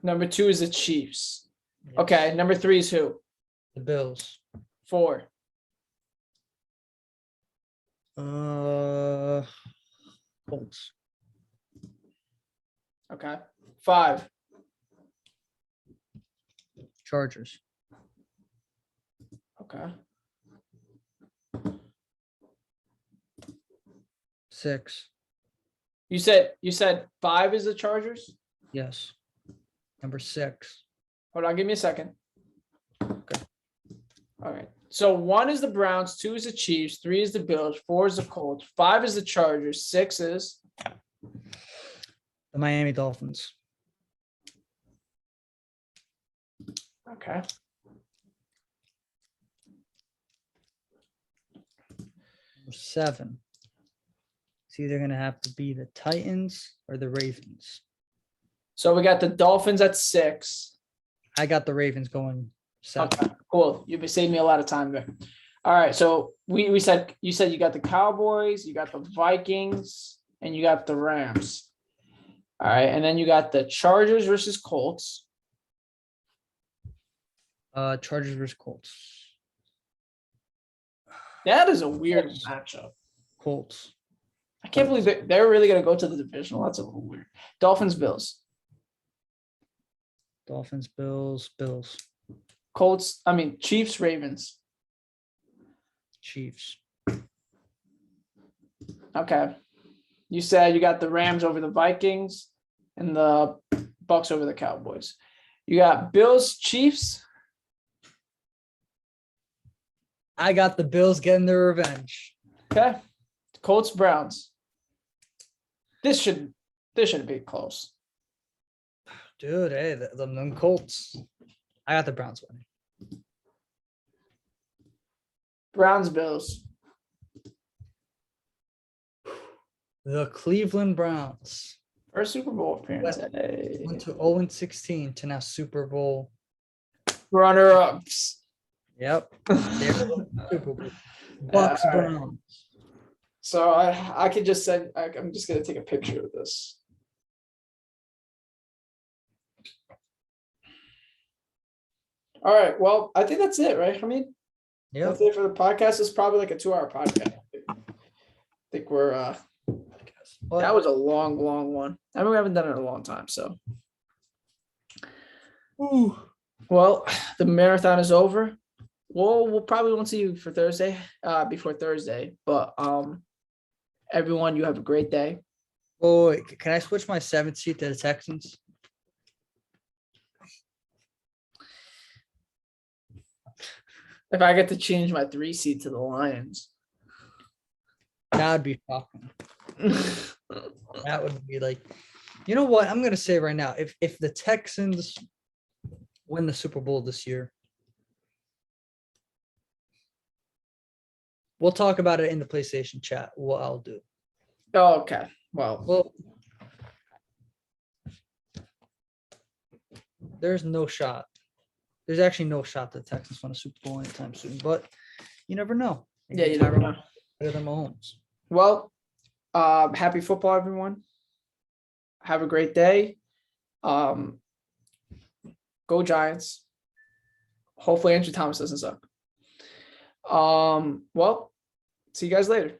Number 2 is the Chiefs. Yes. Okay, number 3 is who? The Bills. 4. Colts. Okay. 5. Chargers. Okay. 6. You said 5 is the Chargers? Yes. Number 6. Hold on, give me a second. Okay. All right. So 1 is the Browns, 2 is the Chiefs, 3 is the Bills, 4 is the Colts, 5 is the Chargers, 6 is The Miami Dolphins. okay. Number 7. It's either going to have to be the Titans or the Ravens. So we got the Dolphins at 6. I got the Ravens going 7. Okay, cool. You've saved me a lot of time there. All right. So you said you got the Cowboys, you got the Vikings, and you got the Rams. All right, and then you got the Chargers versus Colts. Chargers versus Colts. That is a weird Colts. matchup. Colts. I can't believe they're really gonna go to the divisional. That's a little weird. Dolphins, Bills, Dolphins, Bills, Bills, Colts. I mean Chiefs, Ravens. Chiefs. Okay. You said you got the Rams over the Vikings and the Bucks over the Cowboys. You got Bills, Chiefs. I got the Bills getting their revenge. Okay. Colts, Browns. This shouldn't be close. Dude, hey, them Colts. I got the Browns winning. Browns, Bills. The Cleveland Browns First Super Bowl appearance. Went Hey. to 0-16 to now Super Bowl. Runner-ups. Yep. They're the Super Bowl. Bucks, all right. Browns. So I could just send. I'm just gonna take a picture of this. All right. Well, I think that's it, right? I mean, Yep. that's it for the podcast. It's probably like a 2-hour podcast. I think we're But that was a long one. I mean, we haven't done it in a long time, so. Ooh. Well, the marathon is over. We'll probably won't see you for Thursday, before Thursday. But everyone, you have a great day. oh, wait, can I switch my 7th seat to the Texans? If I get to change my 3 seat to the Lions. That would be shocking. That would be like, you know what? I'm gonna say right now, if the Texans win the Super Bowl this year, we'll talk about it in the PlayStation chat. What I'll do. Oh, okay. Well, there's no shot. There's actually no shot that the Texans win a Super Bowl anytime soon, but you never know. Yeah, you never know. Better than Mahomes. Well, happy football, everyone. Have a great day. Go Giants. Hopefully Andrew Thomas doesn't suck. Well, see you guys later.